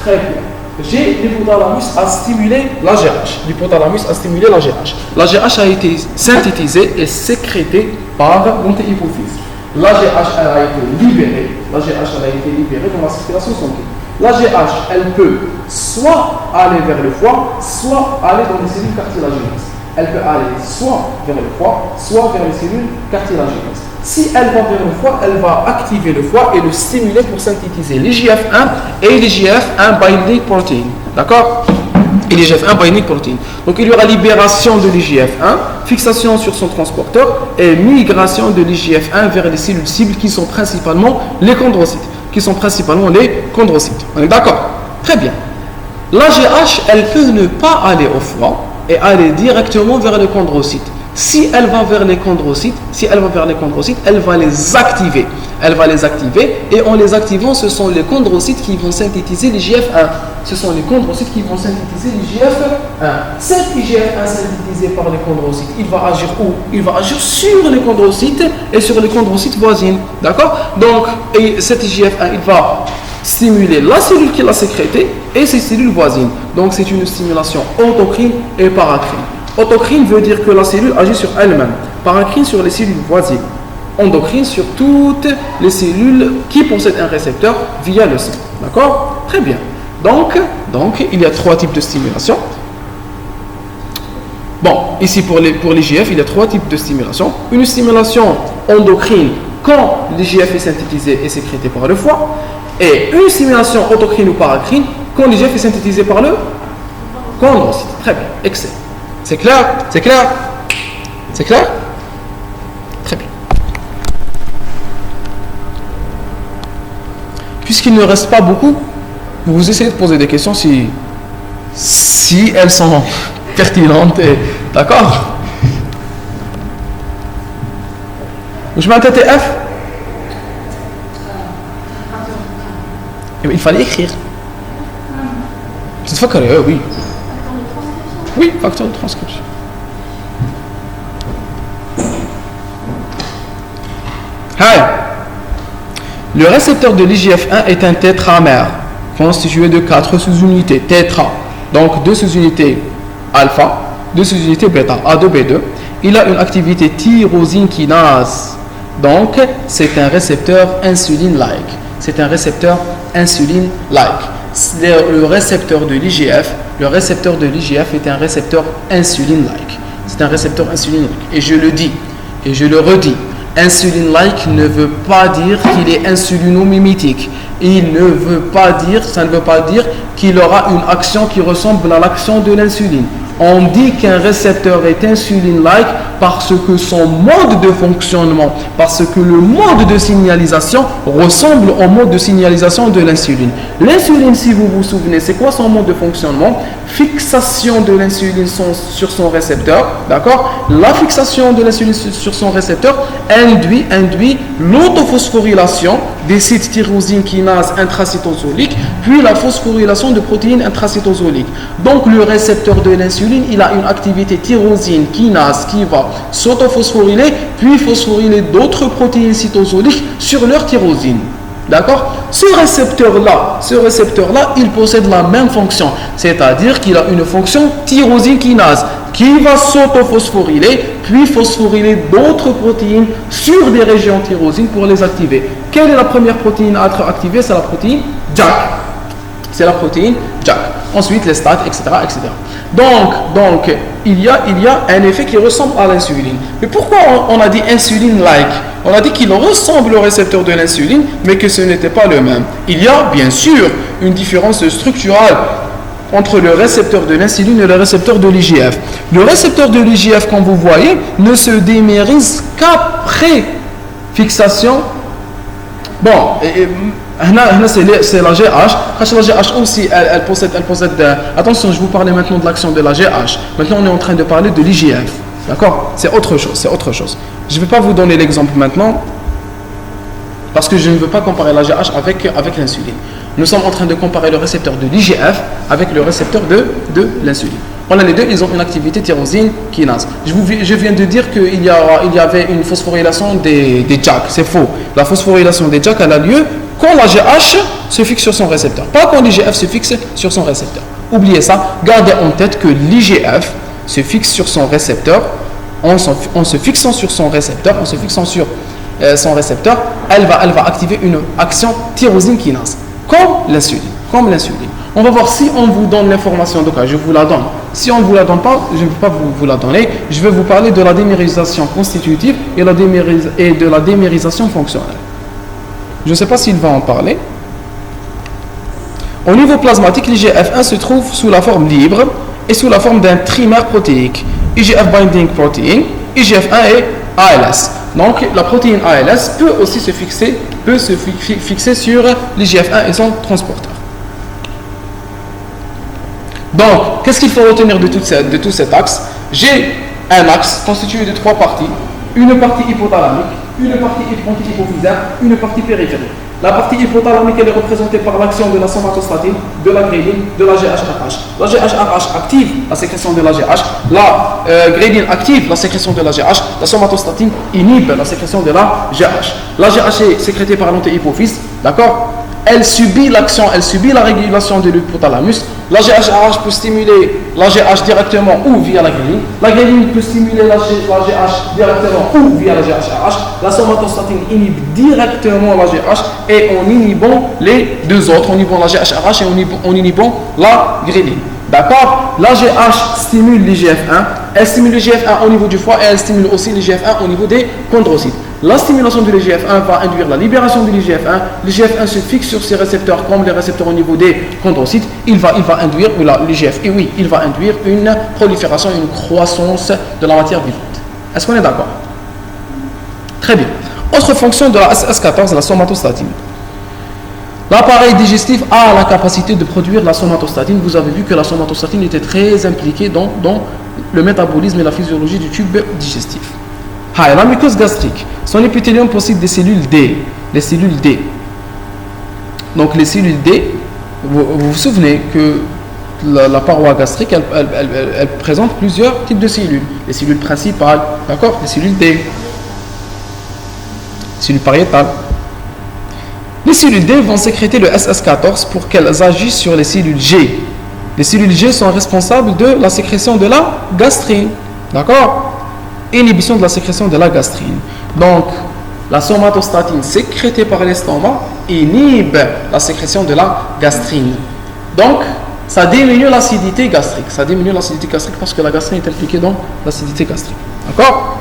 Très bien. J'ai l'hypothalamus à stimuler la GH. L'hypothalamus a stimulé la GH. La GH a été synthétisée et sécrétée par l'antéhypophyse. La GH elle a été libérée. La GH elle a été libérée dans la circulation sanguine. La GH, elle peut soit aller vers le foie, soit aller dans les cellules cartilagineuses. Elle peut aller soit vers le foie, soit vers les cellules cartilagineuses. Si elle va vers le foie, elle va activer le foie et le stimuler pour synthétiser l'IGF-1 et l'IGF-1 binding protein. D'accord? Et l'IGF-1 binding protein. Donc il y aura libération de l'IGF-1, fixation sur son transporteur et migration de l'IGF-1 vers les cellules cibles qui sont principalement les chondrocytes. On est d'accord? Très bien. L'AGH, elle peut ne pas aller au foie et aller directement vers les chondrocytes. Si elle va vers les chondrocytes, elle va les activer. Et en les activant, ce sont les chondrocytes qui vont synthétiser l'IGF-1. Cet IGF-1 synthétisé par les chondrocytes, il va agir où? Il va agir sur les chondrocytes et sur les chondrocytes voisines. D'accord? Donc, cet IGF-1, il va stimuler la cellule qui l'a sécrétée et ses cellules voisines. Donc, c'est une stimulation autocrine et paracrine. Autocrine veut dire que la cellule agit sur elle-même. Paracrine sur les cellules voisines. Endocrine sur toutes les cellules qui possèdent un récepteur via le sang. D'accord? Très bien. Donc, il y a trois types de stimulation. Bon, ici pour l'IGF, il y a trois types de stimulation. Une stimulation endocrine quand l'IGF est synthétisé et sécrété par le foie. Et une stimulation autocrine ou paracrine quand l'IGF est synthétisé par le chondrocyte. Très bien, excellent. C'est clair? Très bien. Puisqu'il ne reste pas beaucoup, vous essayez de poser des questions si elles sont pertinentes. D'accord? Je m'entendais F? Il fallait écrire. C'est oui. Oui, facteur de transcription. Le récepteur de l'IGF-1 est un tétramère constitué de 4 sous-unités, tétra. Donc 2 sous-unités alpha, 2 sous-unités bêta, A2, B2. Il a une activité tyrosine kinase. Donc c'est un récepteur insuline-like. Le récepteur de l'IGF est un récepteur insuline-like. Et je le dis, et je le redis, insuline-like ne veut pas dire qu'il est insulino-mimétique. Ça ne veut pas dire qu'il aura une action qui ressemble à l'action de l'insuline. On dit qu'un récepteur est insuline-like parce que son mode de fonctionnement, parce que le mode de signalisation ressemble au mode de signalisation de l'insuline. L'insuline, si vous vous souvenez, c'est quoi son mode de fonctionnement? Fixation de l'insuline sur son récepteur, d'accord? La fixation de l'insuline sur son récepteur induit l'autophosphorylation des sites tyrosine kinase intracytosolique, puis la phosphorylation de protéines intracytosoliques. Donc le récepteur de l'insuline, il a une activité tyrosine kinase qui va s'autophosphoryler, puis phosphoryler d'autres protéines cytosoliques sur leur tyrosine. D'accord? Ce récepteur-là, il possède la même fonction, c'est-à-dire qu'il a une fonction tyrosine kinase qui va s'autophosphoryler, puis phosphoryler d'autres protéines sur des régions tyrosines pour les activer. Quelle est la première protéine à être activée? C'est la protéine JAK. Ensuite, les stades, etc., etc. Donc, il y a un effet qui ressemble à l'insuline. Mais pourquoi on a dit insuline-like? On a dit qu'il ressemble au récepteur de l'insuline, mais que ce n'était pas le même. Il y a bien sûr une différence structurelle entre le récepteur de l'insuline et le récepteur de l'IGF. Le récepteur de l'IGF, comme vous voyez, ne se démérise qu'après fixation. Bon, c'est la GH. La GH aussi, elle possède. Attention, je vous parlais maintenant de l'action de la GH. Maintenant, on est en train de parler de l'IGF. D'accord? C'est autre chose. Je ne vais pas vous donner l'exemple maintenant parce que je ne veux pas comparer la GH avec l'insuline. Nous sommes en train de comparer le récepteur de l'IGF avec le récepteur de l'insuline. On a les deux, ils ont une activité tyrosine kinase. Je viens de dire qu'il y avait une phosphorylation des JAK. C'est faux. La phosphorylation des JAK, elle a lieu quand la GH se fixe sur son récepteur, pas quand l'IGF se fixe sur son récepteur. Oubliez ça. Gardez en tête que l'IGF se fixe sur son récepteur. En se fixant sur son récepteur, elle va activer une action tyrosine kinase, comme l'insuline. On va voir si on vous donne l'information, donc je vous la donne. Si on ne vous la donne pas, je ne vais pas vous la donner. Je vais vous parler de la démérisation constitutive et de la démérisation fonctionnelle. Je ne sais pas s'il va en parler. Au niveau plasmatique, l'IGF-1 se trouve sous la forme libre et sous la forme d'un trimère protéique. IGF binding protein, IGF-1 et ALS. Donc la protéine ALS peut aussi se fixer sur l'IGF-1 et son transporteur. Donc, qu'est-ce qu'il faut retenir de tout cet axe? J'ai un axe constitué de trois parties. Une partie hypothalamique, une partie anti-hypophysaire, une partie périphérique. La partie hypothalamique, elle est représentée par l'action de la somatostatine, de la ghreline, de la GHRH. La GHRH active la sécrétion de la GH, la ghreline active la sécrétion de la GH, la somatostatine inhibe la sécrétion de la GH. La GH est sécrétée par l'antéhypophyse, d'accord? Elle subit la régulation de l'hypothalamus. La GHRH peut stimuler la GH directement ou via la ghreline. La ghreline peut stimuler la GH directement ou via la GHRH. La somatostatine inhibe directement la GH et en inhibant les deux autres, en inhibant la GHRH et en inhibant la ghreline. D'accord? La GH stimule l'IGF-1. Elle stimule l'IGF-1 au niveau du foie et elle stimule aussi l'IGF-1 au niveau des chondrocytes. La stimulation de l'IGF-1 va induire la libération de l'IGF-1. L'IGF-1 se fixe sur ses récepteurs comme les récepteurs au niveau des chondrocytes. Il va induire une prolifération, une croissance de la matière vivante. Est-ce qu'on est d'accord? Très bien. Autre fonction de la SS14, la somatostatine. L'appareil digestif a la capacité de produire la somatostatine. Vous avez vu que la somatostatine était très impliquée dans le métabolisme et la physiologie du tube digestif. La muqueuse gastrique, son épithélium possède des cellules D. Les cellules D. Donc les cellules D, vous vous souvenez que la paroi gastrique, elle présente plusieurs types de cellules. Les cellules principales, d'accord? Les cellules D. Les cellules pariétales. Les cellules D vont sécréter le SS14 pour qu'elles agissent sur les cellules G. Les cellules G sont responsables de la sécrétion de la gastrine. D'accord? Inhibition de la sécrétion de la gastrine. Donc, la somatostatine sécrétée par l'estomac inhibe la sécrétion de la gastrine. Donc, ça diminue l'acidité gastrique. Parce que la gastrine est impliquée dans l'acidité gastrique. D'accord?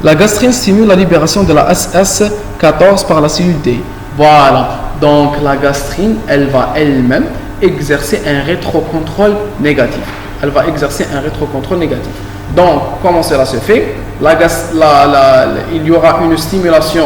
La gastrine stimule la libération de la SS14 par la cellule D. Voilà. Donc, la gastrine, elle va elle-même exercer un rétrocontrôle négatif. elle va exercer un rétrocontrôle négatif. Donc, comment cela se fait? Il y aura une stimulation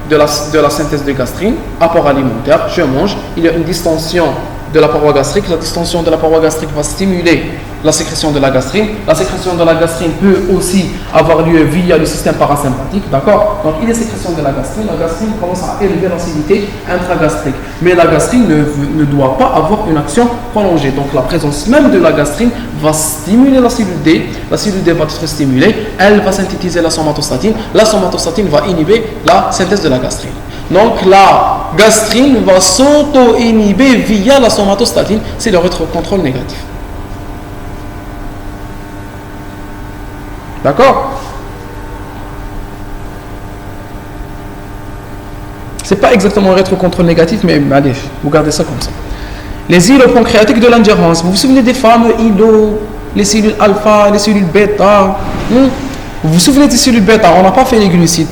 de la synthèse de gastrine, apport alimentaire, je mange, il y a une distension de la paroi gastrique. La distension de la paroi gastrique va stimuler la sécrétion de la gastrine. La sécrétion de la gastrine peut aussi avoir lieu via le système parasympathique, d'accord? Donc il y a sécrétion de la gastrine commence à élever l'acidité intragastrique. Mais la gastrine ne doit pas avoir une action prolongée. Donc la présence même de la gastrine va stimuler la cellule D va être stimulée, elle va synthétiser la somatostatine va inhiber la synthèse de la gastrine. Donc la gastrine va s'auto-inhiber via la somatostatine, c'est le rétrocontrôle négatif. D'accord? C'est pas exactement un rétrocontrôle négatif, mais allez, vous gardez ça comme ça. Les îlots pancréatiques de l'ingérence. Vous vous souvenez des fameux îlots, les cellules alpha, les cellules bêta? Vous vous souvenez des cellules bêta? On n'a pas fait les glucides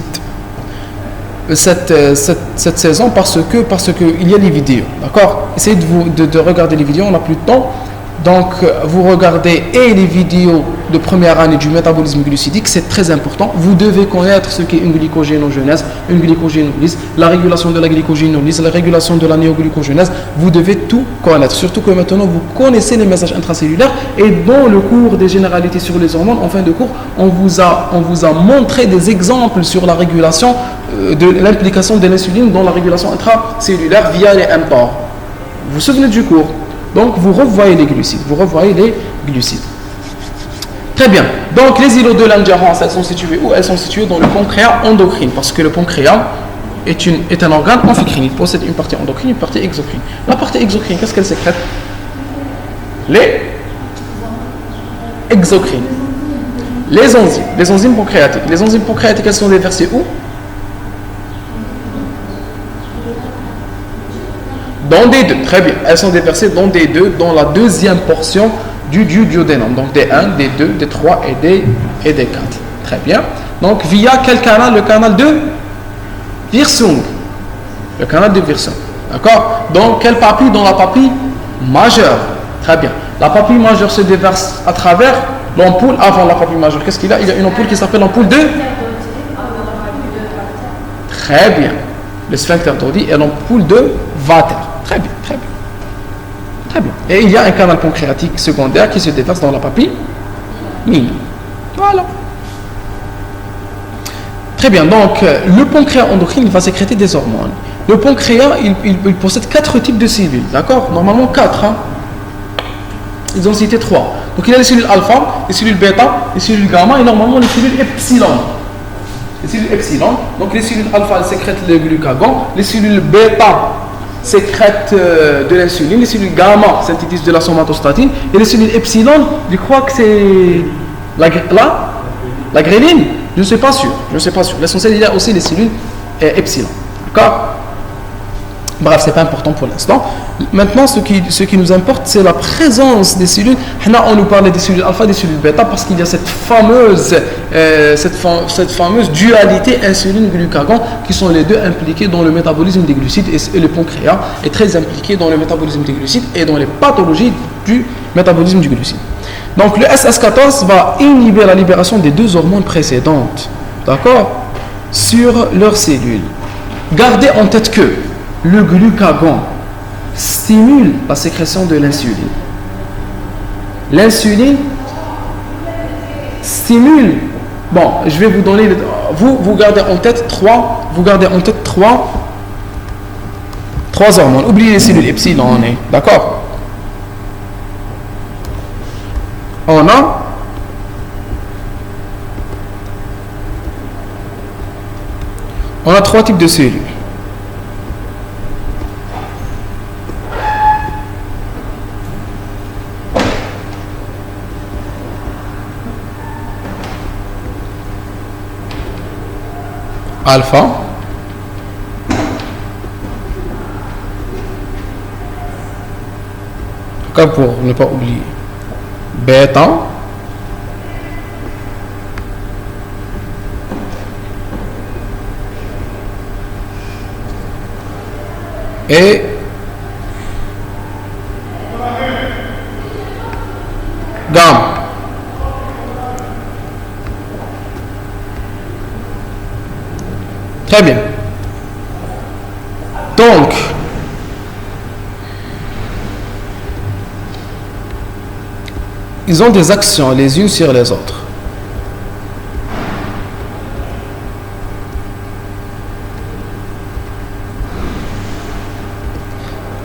cette saison parce que il y a les vidéos, d'accord? Essayez de regarder les vidéos, on n'a plus de temps. Donc vous regardez et les vidéos de première année du métabolisme glucidique, c'est très important. Vous devez connaître ce qu'est une glycogénogenèse, une glycogénolyse, la régulation de la glycogénolyse, la régulation de la néoglycogénèse. Vous devez tout connaître, surtout que maintenant vous connaissez les messages intracellulaires. Et dans le cours des généralités sur les hormones, en fin de cours, on vous a montré des exemples sur la régulation de l'implication de l'insuline dans la régulation intracellulaire via les mTOR. Vous vous souvenez du cours? Donc, vous revoyez les glucides. Très bien. Donc, les îlots de l'ingérence, elles sont situées où? Elles sont situées dans le pancréas endocrine. Parce que le pancréas est un organe amphicrine. Il possède une partie endocrine, une partie exocrine. La partie exocrine, qu'est-ce qu'elle sécrète? Les exocrines. Les enzymes pancréatiques. Les enzymes pancréatiques, elles sont déversées où? Dans D2, très bien. Elles sont déversées dans D2, dans la deuxième portion du duodénum. Donc D1, D2, D3 et D4. Très bien. Donc via quel canal? Le canal de Wirsung. Le canal de Wirsung. D'accord? Donc quelle papille? Dans la papille majeure. Très bien. La papille majeure se déverse à travers l'ampoule avant la papille majeure. Qu'est-ce qu'il y a? Il y a une ampoule qui s'appelle l'ampoule de... Très bien. Le sphincter d'Oddi et l'ampoule de Vater. Très bien. Et il y a un canal pancréatique secondaire qui se déverse dans la papille mineure. Voilà. Très bien. Donc, le pancréas endocrine, il va sécréter des hormones. Le pancréas, il possède 4 types de cellules. D'accord? Normalement 4. Ils ont cité 3. Donc, il y a les cellules alpha, les cellules bêta, les cellules gamma et normalement les cellules epsilon. Donc les cellules alpha elles sécrètent le glucagon, les cellules bêta sécrètent de l'insuline, les cellules gamma synthétisent de la somatostatine et les cellules epsilon, je crois que c'est la gréline. Je ne suis pas sûr. L'essentiel, il y a aussi les cellules epsilon. D'accord? Bref, c'est pas important pour l'instant. Maintenant, ce qui nous importe, c'est la présence des cellules. On nous parlait des cellules alpha, des cellules bêta, parce qu'il y a cette fameuse dualité insuline-glucagon qui sont les deux impliqués dans le métabolisme des glucides et le pancréas est très impliqué dans le métabolisme des glucides et dans les pathologies du métabolisme du glucide. Donc le SS14 va inhiber la libération des deux hormones précédentes, d'accord, sur leurs cellules. Gardez en tête que le glucagon stimule la sécrétion de l'insuline. L'insuline stimule. Bon, je vais vous donner. Vous gardez en tête trois hormones. Oubliez les cellules epsilon, d'accord? On a 3 types de cellules. Alpha, en tout cas pour ne pas oublier, bêta, et gamma. Très bien. Donc, ils ont des actions les unes sur les autres.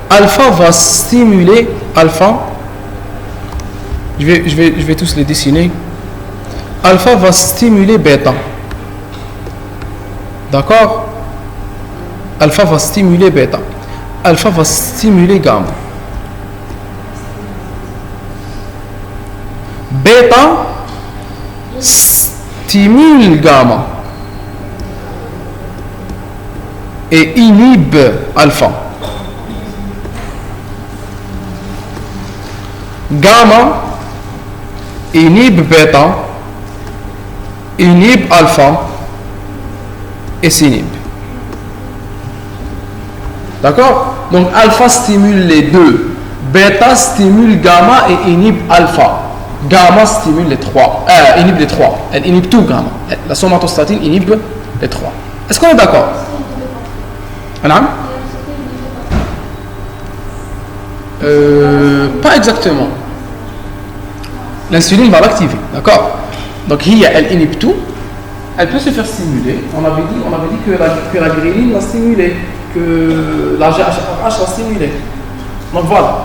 Alpha va stimuler alpha. Je vais tous les dessiner. Alpha va stimuler bêta. D'accord? Alpha va stimuler bêta. Alpha va stimuler gamma. Bêta stimule gamma et inhibe alpha. Gamma inhibe bêta, inhibe alpha et s'inhibe. D'accord? Donc alpha stimule les deux. Bêta stimule gamma et inhibe alpha. Gamma stimule les trois. Inhibe les trois. Elle inhibe tout gamma. La somatostatine inhibe les trois. Est-ce qu'on est d'accord? Pas exactement. L'insuline va l'activer, d'accord? Donc elle inhibe tout. Elle peut se faire stimuler. On avait dit que la gréline l'a stimulée, que la GHRH l'a stimulée. Donc voilà.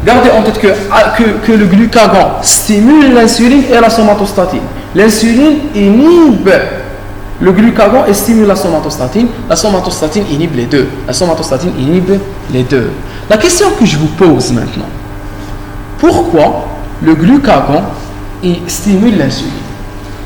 Gardez en tête que le glucagon stimule l'insuline et la somatostatine. L'insuline inhibe le glucagon et stimule la somatostatine. La somatostatine inhibe les deux. La somatostatine inhibe les deux. La question que je vous pose maintenant, pourquoi le glucagon stimule l'insuline?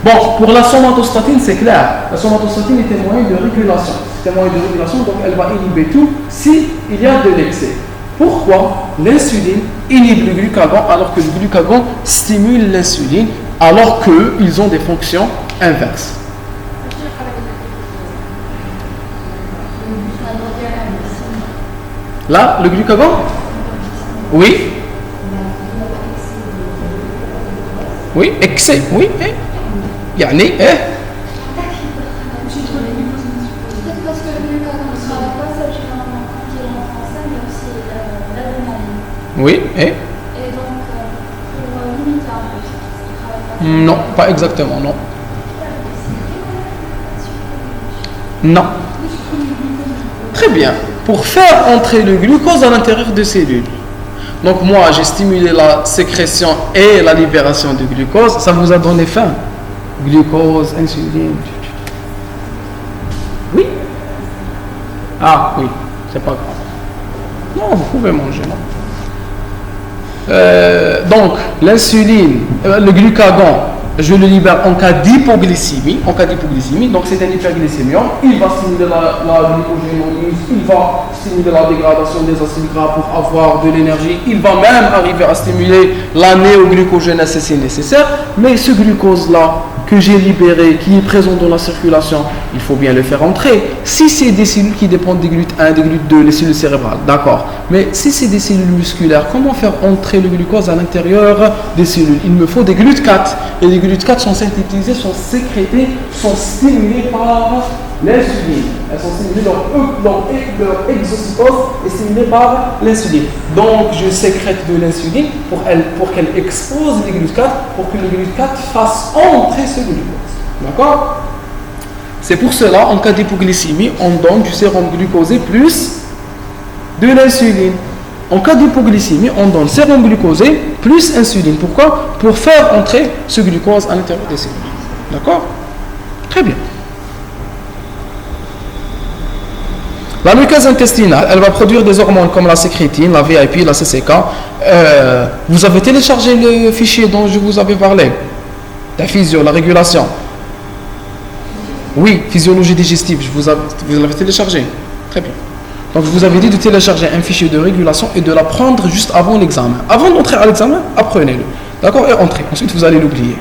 Bon, pour la somatostatine, c'est clair. La somatostatine est un moyen de régulation. C'est un moyen de régulation, donc elle va inhiber tout s'il y a de l'excès. Pourquoi l'insuline inhibe le glucagon alors que le glucagon stimule l'insuline alors qu'ils ont des fonctions inverses? Là, le glucagon? Oui. Oui, excès, oui. Yani, oui, non, pas exactement, non. Non. Très bien. Pour faire entrer le glucose à l'intérieur des cellules. Donc moi, j'ai stimulé la sécrétion et la libération du glucose. Ça vous a donné faim? Glucose, insuline. Oui? Ah oui, c'est pas grave. Non, vous pouvez manger, non? Donc, l'insuline, le glucagon, je le libère en cas d'hypoglycémie. En cas d'hypoglycémie, donc c'est un hyperglycémium. Il va stimuler la glycogénolyse, il va stimuler la dégradation des acides gras pour avoir de l'énergie. Il va même arriver à stimuler la néoglucogénèse si c'est nécessaire. Mais ce glucose-là que j'ai libéré, qui est présent dans la circulation, il faut bien le faire entrer. Si c'est des cellules qui dépendent des GLUT1, des GLUT2, les cellules cérébrales, d'accord. Mais si c'est des cellules musculaires, comment faire entrer le glucose à l'intérieur des cellules? Il me faut des GLUT4. Et les GLUT4 sont synthétisés, sont sécrétés, sont stimulés par l'insuline. Elles sont stimulées, leur exocytose est stimulée par l'insuline. Donc je sécrète de l'insuline pour qu'elle expose les GLUT4, pour que le GLUT4 fasse entrer ce glucose. D'accord? C'est pour cela, en cas d'hypoglycémie, on donne du sérum glucosé plus de l'insuline. En cas d'hypoglycémie, on donne sérum glucosé plus insuline. Pourquoi? Pour faire entrer ce glucose à l'intérieur des cellules. D'accord? Très bien. La muqueuse intestinale, elle va produire des hormones comme la sécrétine, la VIP, la CCK. Vous avez téléchargé le fichier dont je vous avais parlé. La physio, la régulation. Oui, physiologie digestive, vous l'avez téléchargé. Très bien. Donc je vous avais dit de télécharger un fichier de régulation et de la prendre juste avant l'examen. Avant d'entrer à l'examen, apprenez-le. D'accord? Et entrez. Ensuite, vous allez l'oublier.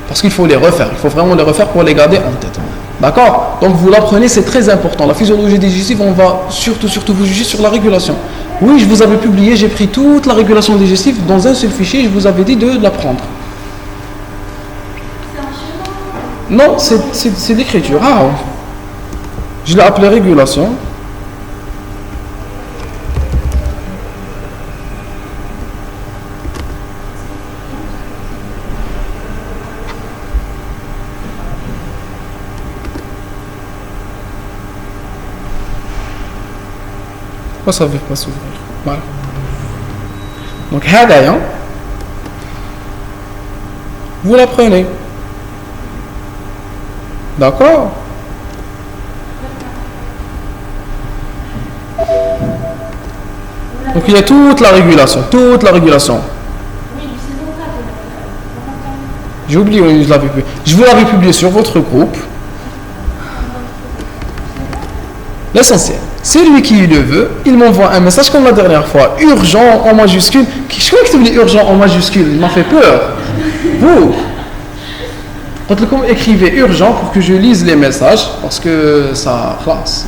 Parce qu'il faut les refaire. Il faut vraiment les refaire pour les garder en tête. D'accord? Donc vous l'apprenez, c'est très important. La physiologie digestive, on va surtout vous juger sur la régulation. Oui, je vous avais publié, j'ai pris toute la régulation digestive dans un seul fichier, je vous avais dit de la prendre. Non, c'est l'écriture. Ah. Je l'ai appelé régulation. Pourquoi ça ne veut pas s'ouvrir? Voilà. Donc, هذايا, vous la prenez. D'accord? Donc, il y a toute la régulation. Toute la régulation. J'ai oublié, je l'avais publié. Je vous l'avais publié sur votre groupe. L'essentiel. C'est lui qui le veut, il m'envoie un message comme la dernière fois, urgent en majuscule. Je crois que tu dis urgent en majuscule, il m'a fait peur. Vous, quand écrivez urgent pour que je lise les messages, parce que ça classe.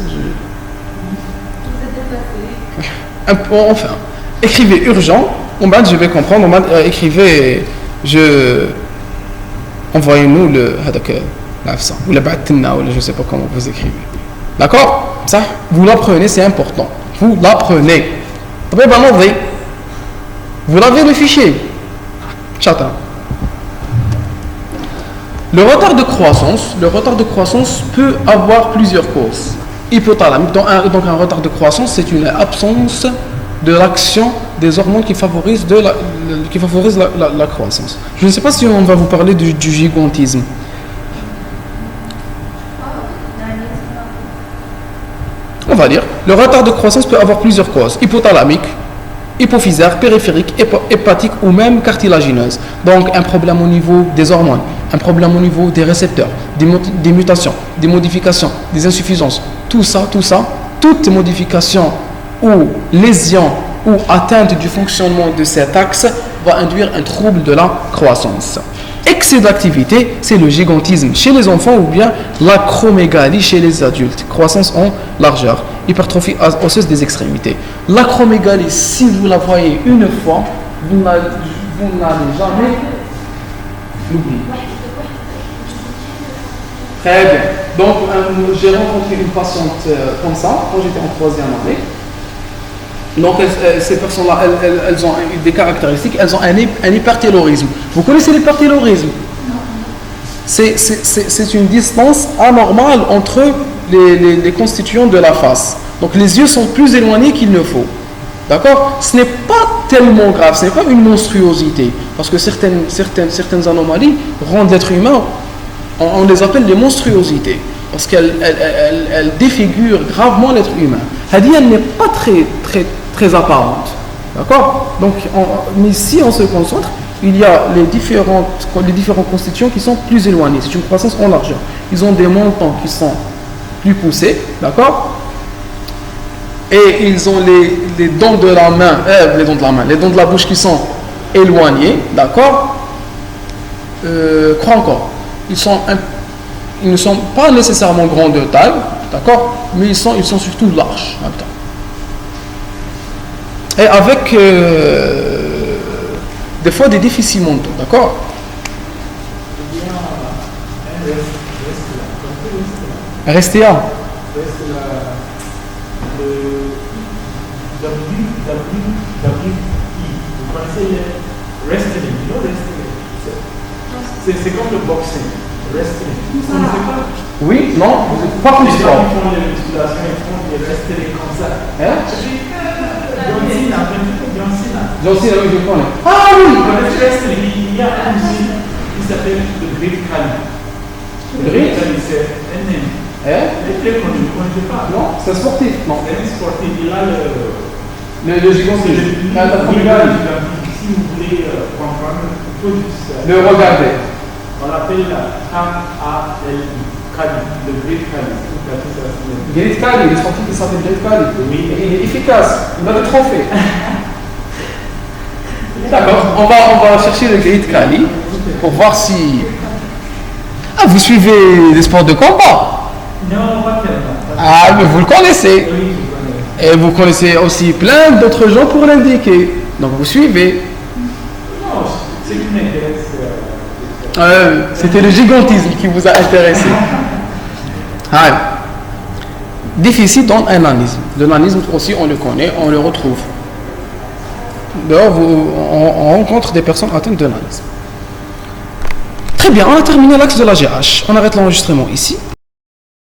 Enfin, écrivez urgent, je vais comprendre, écrivez, envoyez-nous le ou le ba'tinna, ou je ne sais pas comment vous écrivez. D'accord? Ça, vous l'apprenez, c'est important. Vous l'apprenez. Vous l'avez le fichier. Chata. Le retard de croissance peut avoir plusieurs causes. Hypothalamique. Donc un retard de croissance, c'est une absence de l'action des hormones qui favorisent la croissance. Je ne sais pas si on va vous parler du gigantisme. On va dire, le retard de croissance peut avoir plusieurs causes. Hypothalamique, hypophysaire, périphérique, hépatique ou même cartilagineuse. Donc un problème au niveau des hormones, un problème au niveau des récepteurs, des mutations, des modifications, des insuffisances. Tout ça, toutes modifications ou lésions ou atteinte du fonctionnement de cet axe va induire un trouble de la croissance. Excès d'activité, c'est le gigantisme chez les enfants ou bien l'acromégalie chez les adultes, croissance en largeur, hypertrophie osseuse des extrémités. L'acromégalie, si vous la voyez une fois, vous n'allez jamais l'oublier. Très bien. Donc, j'ai rencontré une patiente comme ça quand j'étais en 3e année. Donc, ces personnes-là, elles ont des caractéristiques, elles ont un hypertaylorisme. Vous connaissez l'hypertaylorisme? C'est une distance anormale entre les constituants de la face. Donc, les yeux sont plus éloignés qu'il ne faut. D'accord? Ce n'est pas tellement grave, ce n'est pas une monstruosité. Parce que certaines anomalies rendent l'être humain, on les appelle des monstruosités. Parce qu'elles défigurent gravement l'être humain. Elle n'est pas très apparente. D'accord? Donc, mais si on se concentre, il y a les différents constituants qui sont plus éloignés. C'est une croissance en largeur. Ils ont des montants qui sont plus poussés. D'accord? Et ils ont les dents de la main, les dents de la bouche qui sont éloignés. D'accord? Crois encore. Ils ne sont pas nécessairement grands de taille. D'accord? Mais ils sont surtout larges en même temps. Et avec des fois des déficits mentaux, d'accord? Restez là. Vous connaissez le wrestling, c'est comme le boxing. Wrestling. Vous connaissez pas? Oui, non, pas comme ça. Les gens qui font des musculations, ils font des wrestling comme ça. Hein? John Cena, oui, je connais. Ah oui! Il y a un usine qui s'appelle le Great Khali. Le Great Khali, c'est un nom. Il est très connu, vous ne connaissez pas? Non, c'est sportif. Non. C'est un sportif, il a le gigantisme. Si vous voulez comprendre, il faut juste le regarder. On l'appelle K-A-L-I. Khali, le Great Khali. Great Khali, le sportif qui s'appelle Great Khali. Oui. Il est efficace, il a le trophée. D'accord, on va chercher le Great Khali pour voir si... Ah, vous suivez les sports de combat? Non, pas tellement. Ah, mais vous le connaissez. Oui, je connais. Et vous connaissez aussi plein d'autres gens pour l'indiquer. Donc vous suivez. Non, c'est qui m'intéresse. C'était le gigantisme qui vous a intéressé. déficit dans un nanisme. Le nanisme aussi, on le connaît, on le retrouve. Dehors, on rencontre des personnes atteintes de nanisme. Très bien, on a terminé l'axe de la GH. On arrête l'enregistrement ici.